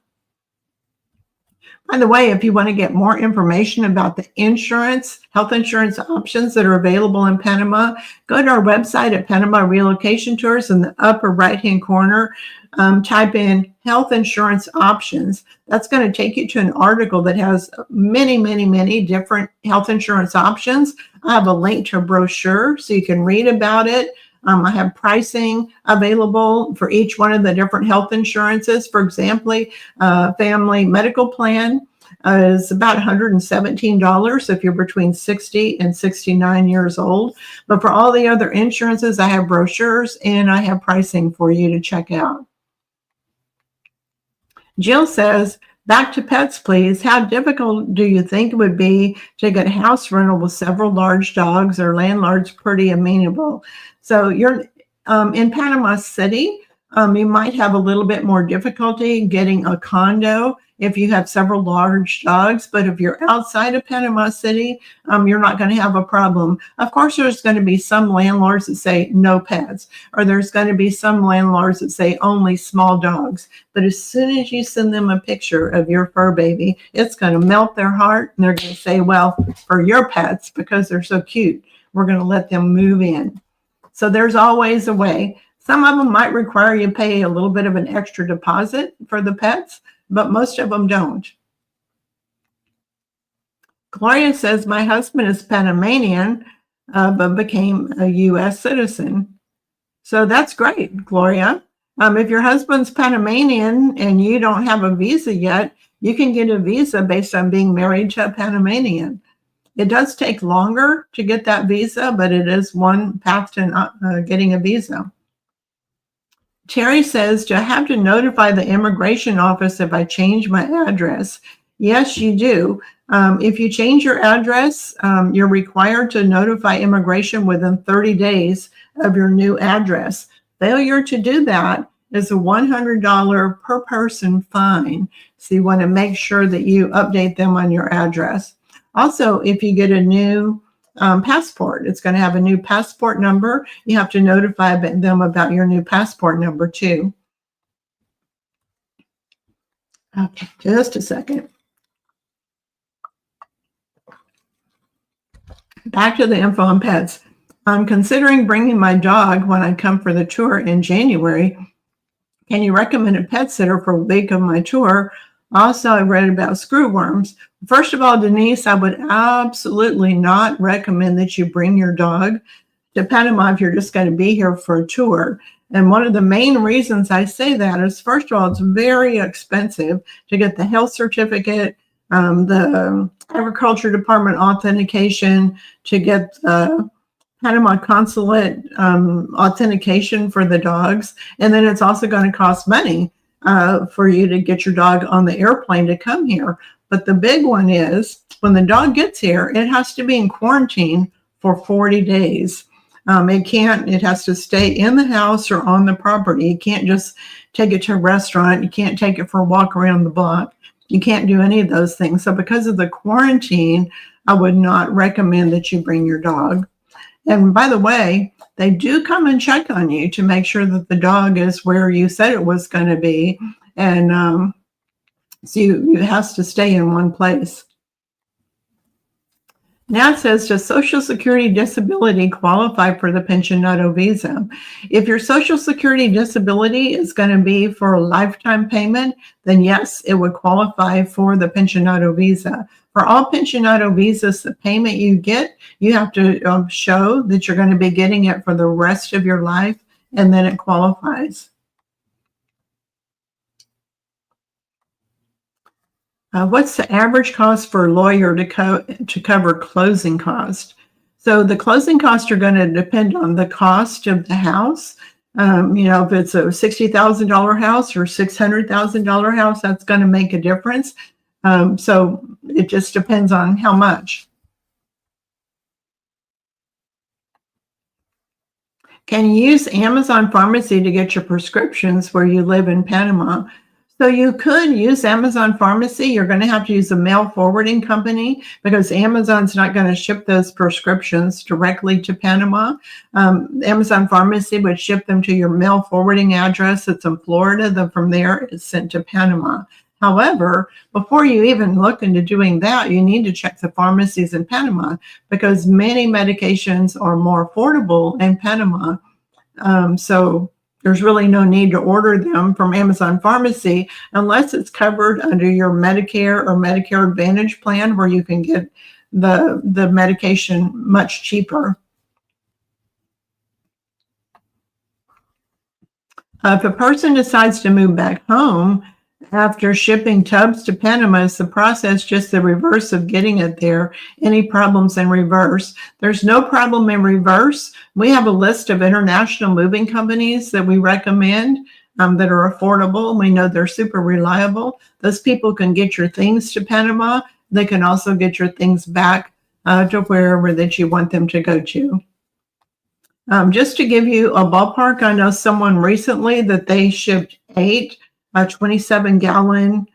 By the way, if you want to get more information about the health insurance options that are available in Panama, go to our website at Panama Relocation Tours. In the upper right-hand corner, type in health insurance options. That's going to take you to an article that has many, many, many different health insurance options. I have a link to a brochure so you can read about it. I have pricing available for each one of the different health insurances. For example, family medical plan is about $117 if you're between 60 and 69 years old. But for all the other insurances, I have brochures and I have pricing for you to check out. Jill says, Back to pets, please. How difficult do you think it would be to get a house rental with several large dogs? Or landlords pretty amenable? So you're in Panama City. You might have a little bit more difficulty getting a condo if you have several large dogs, but if you're outside of Panama City, you're not going to have a problem. Of course, there's going to be some landlords that say no pets, or there's going to be some landlords that say only small dogs. But as soon as you send them a picture of your fur baby, it's going to melt their heart, and they're going to say, well, for your pets, because they're so cute, we're going to let them move in. So there's always a way. Some of them might require you pay a little bit of an extra deposit for the pets, but most of them don't. Gloria says, my husband is Panamanian, but became a U.S. citizen. So that's great, Gloria. If your husband's Panamanian and you don't have a visa yet, you can get a visa based on being married to a Panamanian. It does take longer to get that visa, but it is one path to getting a visa. Terry says, do I have to notify the immigration office if I change my address? Yes, you do. If you change your address, you're required to notify immigration within 30 days of your new address. Failure to do that is a $100 per person fine. So you want to make sure that you update them on your address. Also, if you get a new passport, it's going to have a new passport number. You have to notify them about your new passport number too. Okay, just a second. Back to the info on pets. I'm considering bringing my dog when I come for the tour in January. Can you recommend a pet sitter for a week of my tour? Also, I read about screwworms. First of all, Denise, I would absolutely not recommend that you bring your dog to Panama if you're just going to be here for a tour. And one of the main reasons I say that is, first of all, it's very expensive to get the health certificate, the agriculture department authentication, to get Panama consulate authentication for the dogs. And then it's also going to cost money for you to get your dog on the airplane to come here. But the big one is when the dog gets here, it has to be in quarantine for 40 days. It has to stay in the house or on the property. You can't just take it to a restaurant. You can't take it for a walk around the block. You can't do any of those things. So because of the quarantine, I would not recommend that you bring your dog. And by the way, they do come and check on you to make sure that the dog is where you said it was going to be. And so it has to stay in one place. Now it says, does Social Security disability qualify for the pensionado visa? If your Social Security disability is going to be for a lifetime payment, then yes, it would qualify for the pensionado visa. For all pensionado visas, the payment you get, you have to show that you're going to be getting it for the rest of your life, and then it qualifies. What's the average cost for a lawyer to cover closing costs? So the closing costs are going to depend on the cost of the house. If it's a $60,000 house or $600,000 house, that's going to make a difference. So it just depends on how much. Can you use Amazon Pharmacy to get your prescriptions where you live in Panama? So you could use Amazon Pharmacy. You're going to have to use a mail forwarding company because Amazon's not going to ship those prescriptions directly to Panama. Amazon Pharmacy would ship them to your mail forwarding address. It's in Florida. Then from there, it's sent to Panama. However, before you even look into doing that, you need to check the pharmacies in Panama because many medications are more affordable in Panama. So there's really no need to order them from Amazon Pharmacy unless it's covered under your Medicare or Medicare Advantage plan where you can get the medication much cheaper. If a person decides to move back home after shipping tubs to Panama, is the process just the reverse of getting it there? Any problems in reverse? There's no problem in reverse. We have a list of international moving companies that we recommend. that are affordable. We know they're super reliable. Those people can get your things to Panama. They can also get your things back to wherever that you want them to go to. Just to give you a ballpark, I know someone recently that they shipped 8 27-gallon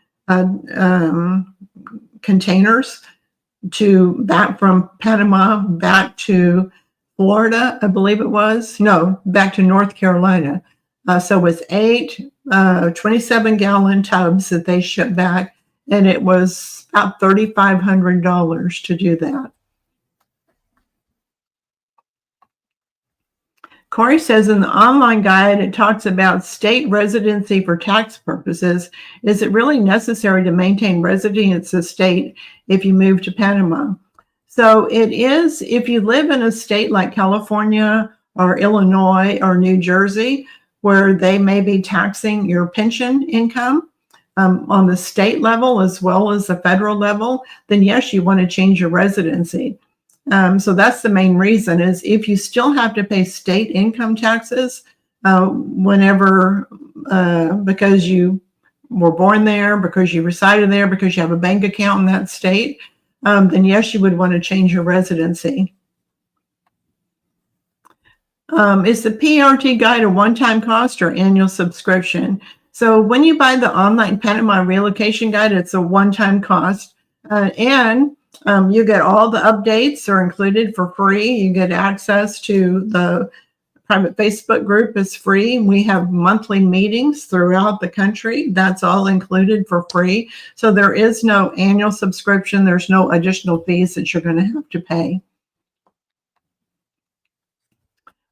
containers back from Panama back to Florida, I believe it was. No, back to North Carolina. So it's 8 27-gallon tubs that they shipped back, and it was about $3,500 to do that. Corey says in the online guide, it talks about state residency for tax purposes. Is it really necessary to maintain residence in the state if you move to Panama? So it is if you live in a state like California or Illinois or New Jersey, where they may be taxing your pension income on the state level as well as the federal level, then yes, you want to change your residency. So that's the main reason, is if you still have to pay state income taxes whenever, because you were born there, because you resided there, because you have a bank account in that state, then yes, you would want to change your residency. Is the PRT guide a one-time cost or annual subscription? So when you buy the online Panama Relocation Guide, it's a one-time cost, and you get all the updates are included for free. You get access to the private Facebook group is free. We have monthly meetings throughout the country. That's all included for free. So there is no annual subscription. There's no additional fees that you're going to have to pay.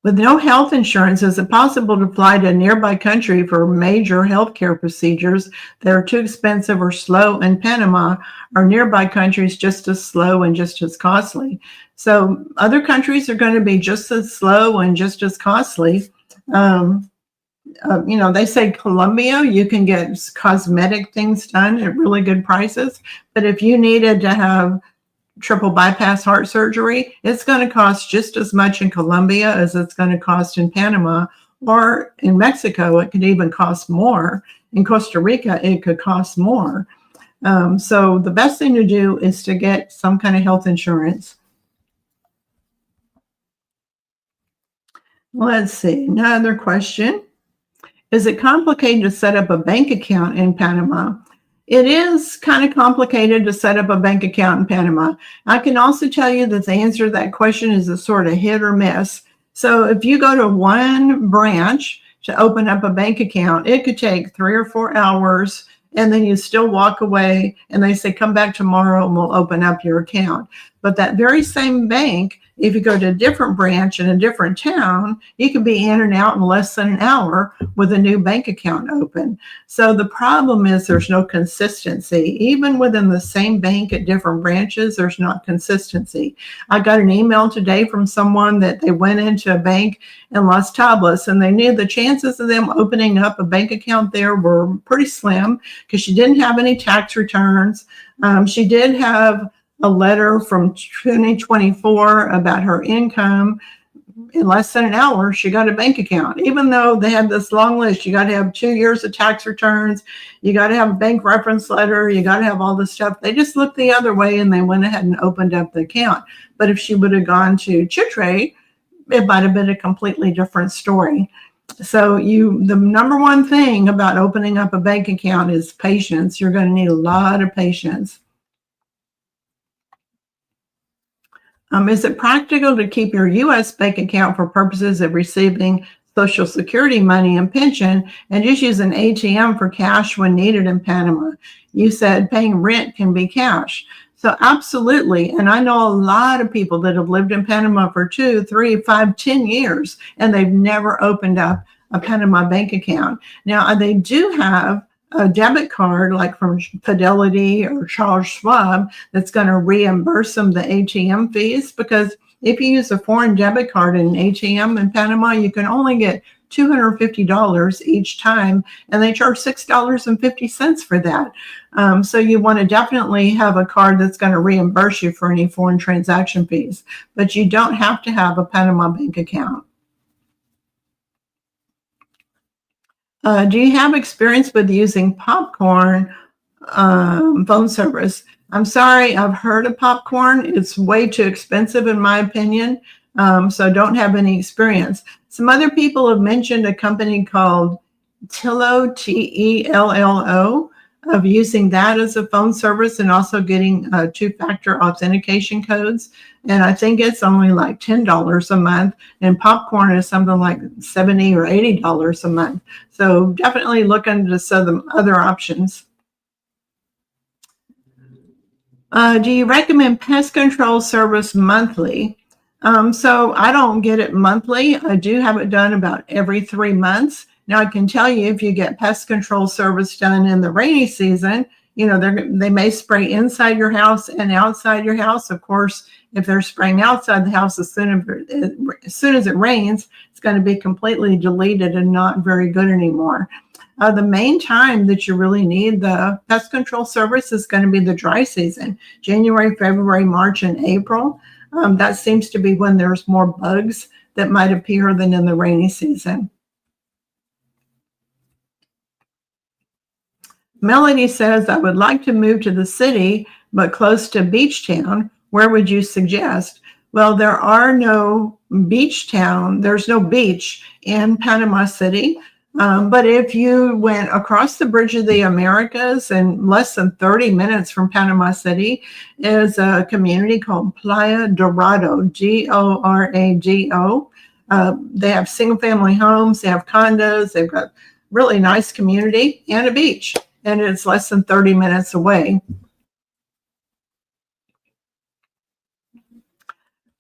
With no health insurance, is it possible to fly to a nearby country for major healthcare procedures that are too expensive or slow in Panama? Are nearby countries just as slow and just as costly? So other countries are going to be just as slow and just as costly. They say Colombia, you can get cosmetic things done at really good prices. But if you needed to have triple bypass heart surgery, it's going to cost just as much in Colombia as it's going to cost in Panama, or in Mexico, it could even cost more. In Costa Rica, it could cost more. So the best thing to do is to get some kind of health insurance. Let's see, another question. Is it complicated to set up a bank account in Panama? It is kind of complicated to set up a bank account in Panama. I can also tell you that the answer to that question is a sort of hit or miss. So if you go to one branch to open up a bank account, it could take 3 or 4 hours, and then you still walk away and they say, come back tomorrow and we'll open up your account. But that very same bank, if you go to a different branch in a different town, you can be in and out in less than an hour with a new bank account open. So the problem is there's no consistency. Even within the same bank at different branches, there's not consistency. I got an email today from someone that they went into a bank in Las Tablas, and they knew the chances of them opening up a bank account there were pretty slim because she didn't have any tax returns. She did have a letter from 2024 about her income. In less than an hour, she got a bank account, even though they had this long list. You got to have 2 years of tax returns. You got to have a bank reference letter. You got to have all this stuff. They just looked the other way and they went ahead and opened up the account. But if she would have gone to Chitre, it might have been a completely different story. So the number one thing about opening up a bank account is patience. You're going to need a lot of patience. Is it practical to keep your U.S. bank account for purposes of receiving Social Security money and pension and just use an ATM for cash when needed in Panama? You said paying rent can be cash. So absolutely. And I know a lot of people that have lived in Panama for 2, 3, 5, 10 years, and they've never opened up a Panama bank account. Now, they do have a debit card like from Fidelity or Charles Schwab that's going to reimburse them the ATM fees, because if you use a foreign debit card in an ATM in Panama, you can only get $250 each time, and they charge $6.50 for that. So you want to definitely have a card that's going to reimburse you for any foreign transaction fees, but you don't have to have a Panama bank account. Do you have experience with using popcorn phone service? I'm sorry, I've heard of popcorn. It's way too expensive in my opinion, so don't have any experience. Some other people have mentioned a company called Tillo, Tello, of using that as a phone service and also getting two-factor authentication codes. And I think it's only like $10 a month, and popcorn is something like $70 or $80 a month. So definitely look into some other options. Do you recommend pest control service monthly? So I don't get it monthly. I do have it done about every 3 months. Now I can tell you, if you get pest control service done in the rainy season, they may spray inside your house and outside your house. Of course, if they're spraying outside the house, as soon as it rains, it's going to be completely deleted and not very good anymore. The main time that you really need the pest control service is going to be the dry season, January, February, March, and April. That seems to be when there's more bugs that might appear than in the rainy season. Melanie says, I would like to move to the city, but close to beach town. Where would you suggest? Well, there are no beach town. There's no beach in Panama City. But if you went across the Bridge of the Americas, and less than 30 minutes from Panama City is a community called Playa Dorado, Gorado. They have single family homes, they have condos, they've got really nice community and a beach, and it's less than 30 minutes away.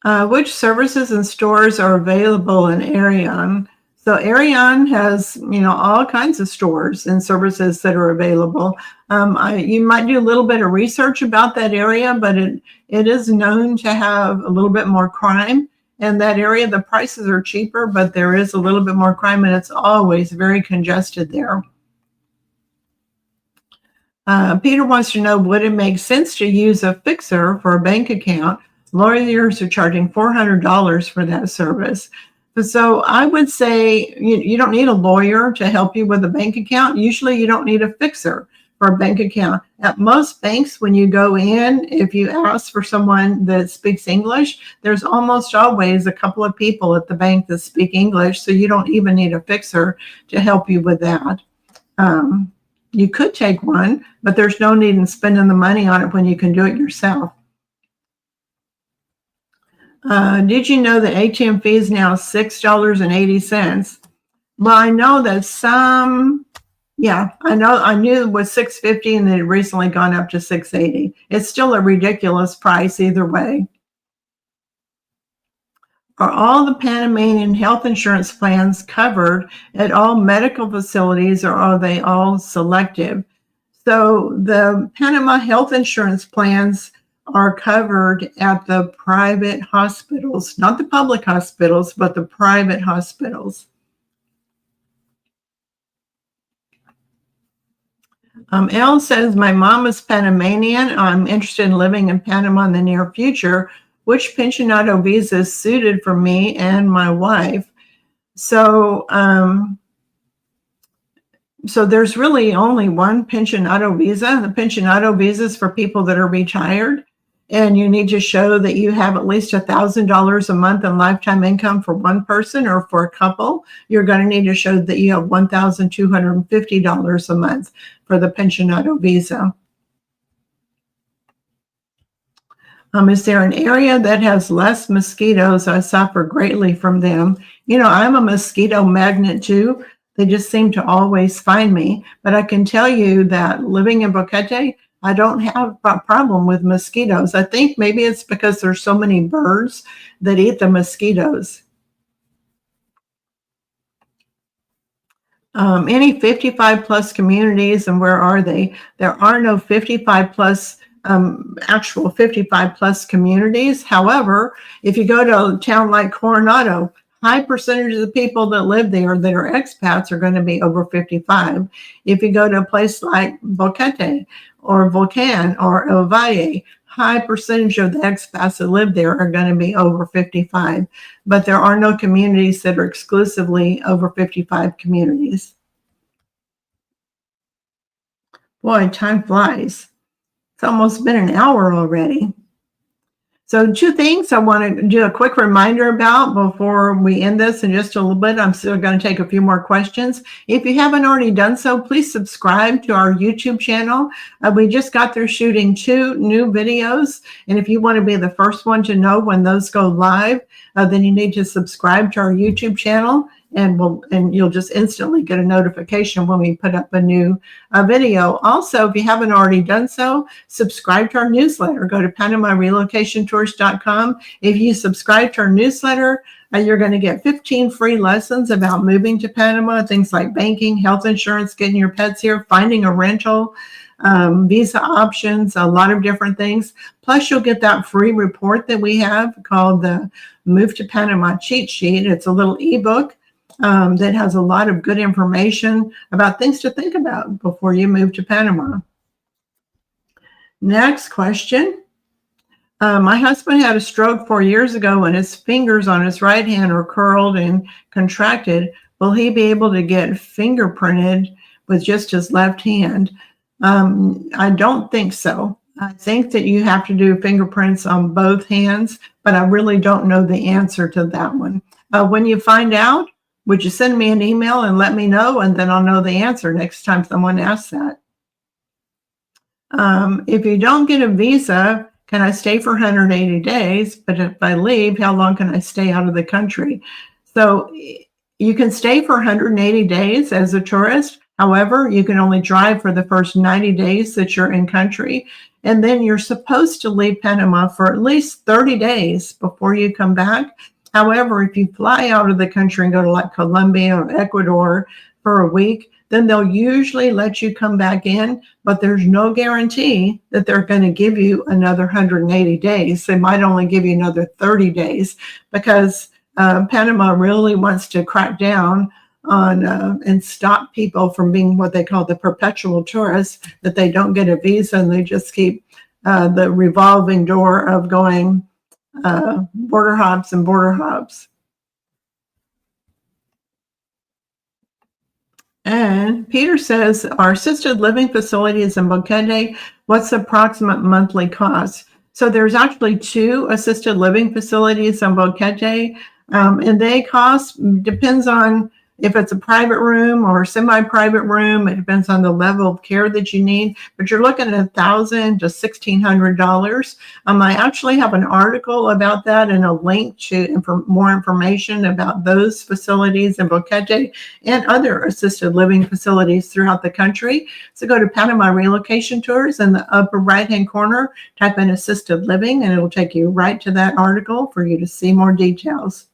Which services and stores are available in Arion? So Arion has, all kinds of stores and services that are available. You might do a little bit of research about that area, but it is known to have a little bit more crime. In that area, the prices are cheaper, but there is a little bit more crime, and it's always very congested there. Peter wants to know, would it make sense to use a fixer for a bank account? Lawyers are charging $400 for that service. So I would say you don't need a lawyer to help you with a bank account. Usually you don't need a fixer for a bank account. At most banks, when you go in, if you ask for someone that speaks English, there's almost always a couple of people at the bank that speak English, so you don't even need a fixer to help you with that. You could take one, but there's no need in spending the money on it when you can do it yourself. Did you know that ATM fee is now $6.80? Well, I know that I knew it was $6.50 and it had recently gone up to $6.80. It's still a ridiculous price either way. Are all the Panamanian health insurance plans covered at all medical facilities, or are they all selective? So the Panama health insurance plans are covered at the private hospitals, not the public hospitals, but the private hospitals. Elle says, my mom is Panamanian. I'm interested in living in Panama in the near future. Which pensionado visa is suited for me and my wife? So there's really only one pensionado visa. The pensionado visa is for people that are retired, and you need to show that you have at least $1,000 a month in lifetime income for one person, or for a couple, you're going to need to show that you have $1,250 a month for the pensionado visa. Is there an area that has less mosquitoes? I suffer greatly from them. I'm a mosquito magnet too. They just seem to always find me. But I can tell you that living in Boquete, I don't have a problem with mosquitoes. I think maybe it's because there's so many birds that eat the mosquitoes. Any 55 plus communities, and where are they? There are no 55 plus actual 55 plus communities. However, if you go to a town like Coronado, high percentage of the people that live there that are expats are going to be over 55. If you go to a place like Boquete or Volcan or El Valle, high percentage of the expats that live there are going to be over 55. But there are no communities that are exclusively over 55 communities. Boy, time flies. It's almost been an hour already. So 2 things I want to do a quick reminder about before we end this in just a little bit. I'm still going to take a few more questions. If you haven't already done so, please subscribe to our YouTube channel. We just got through shooting 2 new videos. And if you want to be the first one to know when those go live, then you need to subscribe to our YouTube channel. And you'll just instantly get a notification when we put up a new video. Also, if you haven't already done so, subscribe to our newsletter. Go to PanamaRelocationTours.com. If you subscribe to our newsletter, you're going to get 15 free lessons about moving to Panama, things like banking, health insurance, getting your pets here, finding a rental, visa options, a lot of different things. Plus, you'll get that free report that we have called the Move to Panama Cheat Sheet. It's a little ebook that has a lot of good information about things to think about before you move to Panama. Next question. My husband had a stroke 4 years ago and his fingers on his right hand are curled and contracted. Will he be able to get fingerprinted with just his left hand? I don't think so. I think that you have to do fingerprints on both hands, but I really don't know the answer to that one. When you find out, would you send me an email and let me know, and then I'll know the answer next time someone asks that. If you don't get a visa, can I stay for 180 days? But if I leave, how long can I stay out of the country? So you can stay for 180 days as a tourist. However, you can only drive for the first 90 days that you're in country. And then you're supposed to leave Panama for at least 30 days before you come back. However, if you fly out of the country and go to like Colombia or Ecuador for a week, then they'll usually let you come back in, but there's no guarantee that they're going to give you another 180 days. They might only give you another 30 days because Panama really wants to crack down on and stop people from being what they call the perpetual tourists, that they don't get a visa and they just keep the revolving door of going border hops and border hops. And Peter says, our assisted living facility is in Boquete. What's the approximate monthly cost? So there's actually 2 assisted living facilities in Boquete, and they cost, depends on if it's a private room or a semi-private room. It depends on the level of care that you need, but you're looking at $1,000 to $1,600. I actually have an article about that and a link to more information about those facilities in Boquete and other assisted living facilities throughout the country. So go to Panama Relocation Tours in the upper right-hand corner, type in assisted living, and it'll take you right to that article for you to see more details.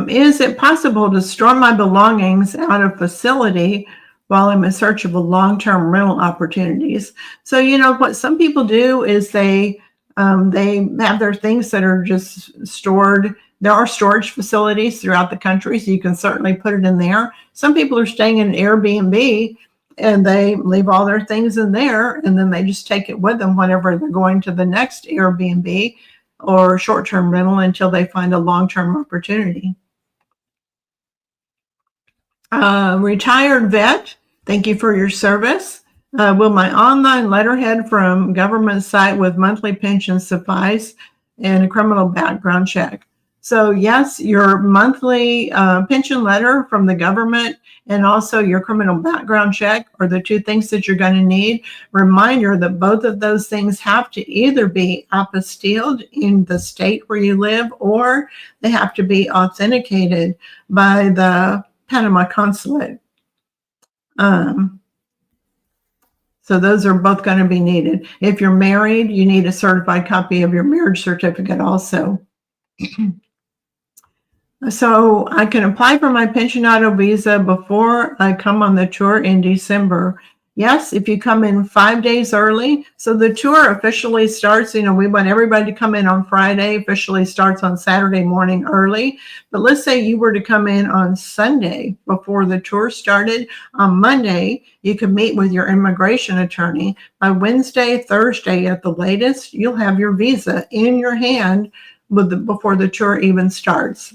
Is it possible to store my belongings out of facility while I'm in search of a long-term rental opportunities? So, you know, what some people do is they have their things that are just stored. There are storage facilities throughout the country, so you can certainly put it in there. Some people are staying in an Airbnb and they leave all their things in there, and then they just take it with them whenever they're going to the next Airbnb or short-term rental until they find a long-term opportunity. Retired vet, thank you for your service. Will my online letterhead from government site with monthly pension suffice and a criminal background check? So yes, your monthly pension letter from the government and also your criminal background check are the 2 things that you're going to need. Reminder that both of those things have to either be apostilled in the state where you live, or they have to be authenticated by the Panama consulate. So those are both going to be needed. If you're married, you need a certified copy of your marriage certificate also. So I can apply for my pensionado visa before I come on the tour in December. Yes, if you come in 5 days early. So the tour officially starts, you know, we want everybody to come in on Friday, officially starts on Saturday morning early. But let's say you were to come in on Sunday before the tour started. On Monday, you can meet with your immigration attorney. By Wednesday, Thursday at the latest, you'll have your visa in your hand before the tour even starts.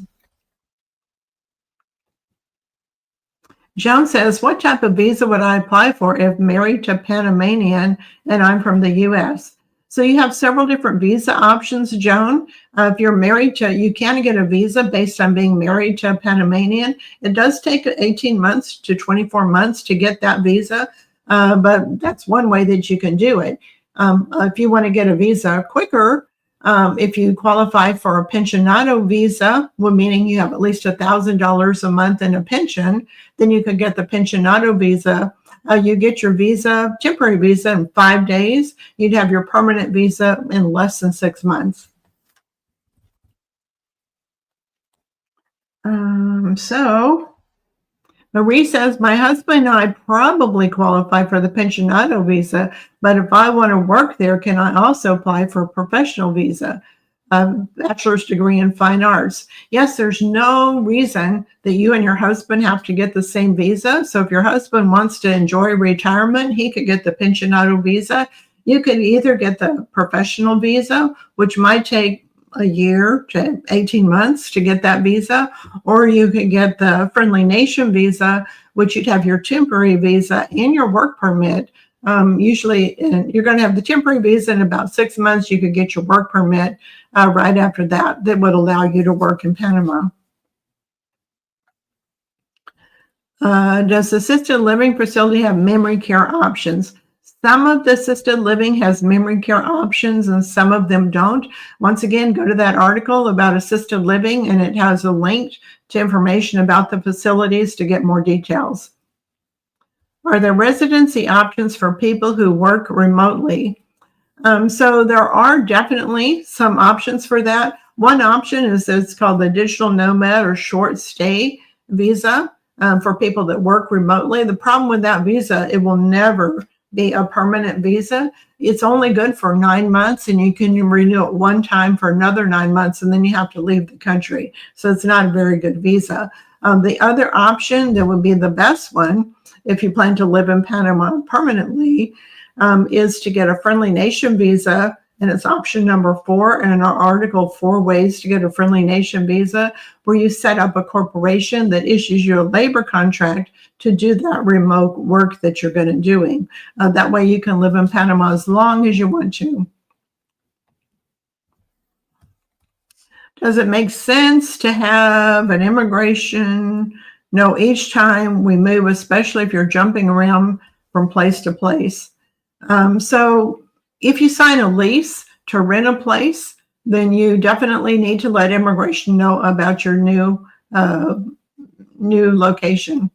Joan says, what type of visa would I apply for if married to Panamanian and I'm from the U.S.? So you have several different visa options, Joan. If you're married to, you can get a visa based on being married to a Panamanian. It does take 18 months to 24 months to get that visa, but that's one way that you can do it. If you want to get a visa quicker, if you qualify for a pensionado visa, well, meaning you have at least $1,000 a month in a pension, then you could get the pensionado visa. You get your visa, temporary visa, in 5 days. You'd have your permanent visa in less than 6 months. So Marie says, my husband and I probably qualify for the pensionado visa, but if I want to work there, can I also apply for a professional visa? Bachelor's degree in fine arts. Yes, there's no reason that you and your husband have to get the same visa. So if your husband wants to enjoy retirement, he could get the pensionado visa. You could either get the professional visa, which might take a year to 18 months to get that visa, or you could get the friendly nation visa, which you'd have your temporary visa and your work permit. Usually you're going to have the temporary visa in about 6 months. You could get your work permit right after that would allow you to work in Panama. Does assisted living facility have memory care options? Some of the assisted living has memory care options and some of them don't. Once again, go to that article about assisted living and it has a link to information about the facilities to get more details. Are there residency options for people who work remotely? So there are definitely some options for that. One option is it's called the digital nomad or short stay visa for people that work remotely. The problem with that visa, it will never be a permanent visa. It's only good for 9 months and you can renew it one time for another 9 months and then you have to leave the country. So it's not a very good visa. The other option that would be the best one if you plan to live in Panama permanently is to get a friendly nation visa, and it's option number 4 in our article, 4 ways to get a friendly nation visa, where you set up a corporation that issues you a labor contract to do that remote work that you're going to doing. That way you can live in Panama as long as you want to. Does it make sense to have an immigration? No, each time we move, especially if you're jumping around from place to place. So if you sign a lease to rent a place, then you definitely need to let immigration know about your new location.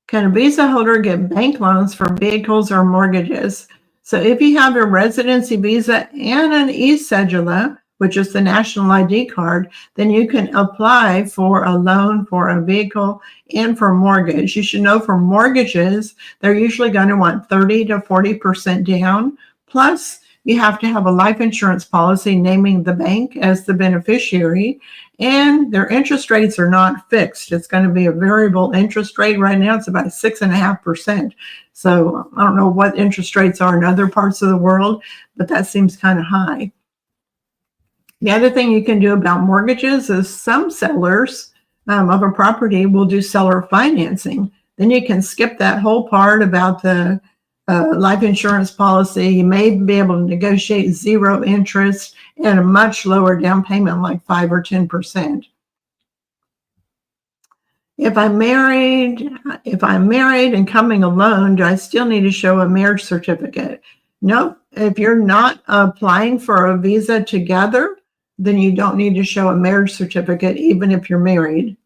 Can a visa holder get bank loans for vehicles or mortgages? So if you have a residency visa and an e-cedula, which is the national ID card, then you can apply for a loan for a vehicle and for mortgage. You should know for mortgages, they're usually going to want 30 to 40% down. Plus, you have to have a life insurance policy naming the bank as the beneficiary, and their interest rates are not fixed. It's going to be a variable interest rate. Right now, it's about 6.5%. So I don't know what interest rates are in other parts of the world, but that seems kind of high. The other thing you can do about mortgages is some sellers of a property will do seller financing. Then you can skip that whole part about the life insurance policy. You may be able to negotiate 0 interest and a much lower down payment, like 5 or 10%. If I'm married and coming alone, do I still need to show a marriage certificate? No, if you're not applying for a visa together, then you don't need to show a marriage certificate, even if you're married.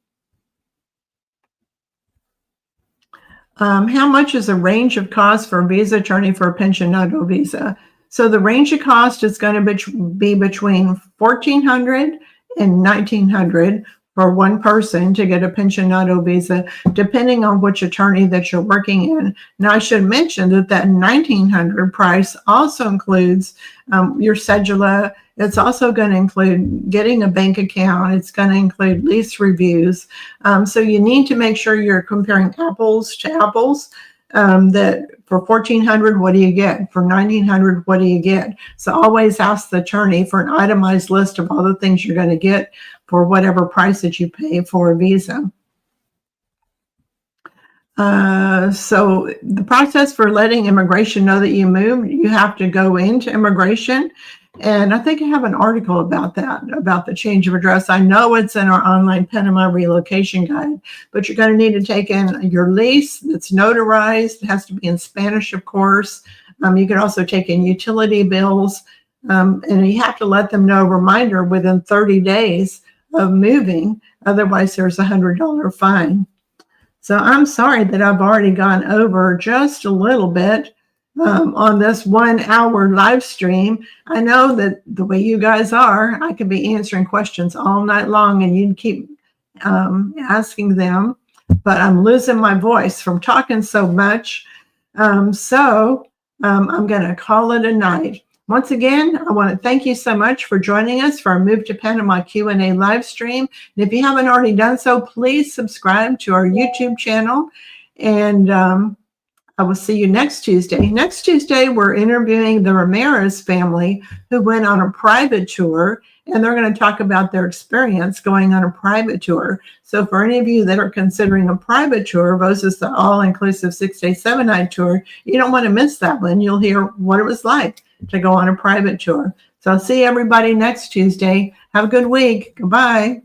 How much is the range of cost for a visa attorney for a pensionado visa? So the range of cost is going to be between $1,400 and $1,900 for one person to get a pensionado visa, depending on which attorney that you're working in. Now, I should mention that $1,900 price also includes your cedula. It's also going to include getting a bank account. It's going to include lease reviews. So you need to make sure you're comparing apples to apples. That for $1,400, what do you get? For $1,900, what do you get? So always ask the attorney for an itemized list of all the things you're going to get for whatever price that you pay for a visa. So the process for letting immigration know that you moved, you have to go into immigration. And I think I have an article about that, about the change of address. I know it's in our online Panama Relocation Guide, but you're going to need to take in your lease that's notarized. It has to be in Spanish, of course. You can also take in utility bills, and you have to let them know, reminder, within 30 days of moving. Otherwise, there's a $100 fine. So I'm sorry that I've already gone over just a little bit on this 1 hour live stream. I know that the way you guys are, I could be answering questions all night long and you'd keep asking them, but I'm losing my voice from talking so much. So I'm going to call it a night. Once again, I want to thank you so much for joining us for our Move to Panama Q&A live stream. And if you haven't already done so, please subscribe to our YouTube channel. And I will see you next Tuesday. Next Tuesday, we're interviewing the Ramirez family who went on a private tour, and they're going to talk about their experience going on a private tour. So for any of you that are considering a private tour versus the all-inclusive 6-day, 7-night tour, you don't want to miss that one. You'll hear what it was like to go on a private tour. So I'll see everybody next Tuesday. Have a good week. Goodbye.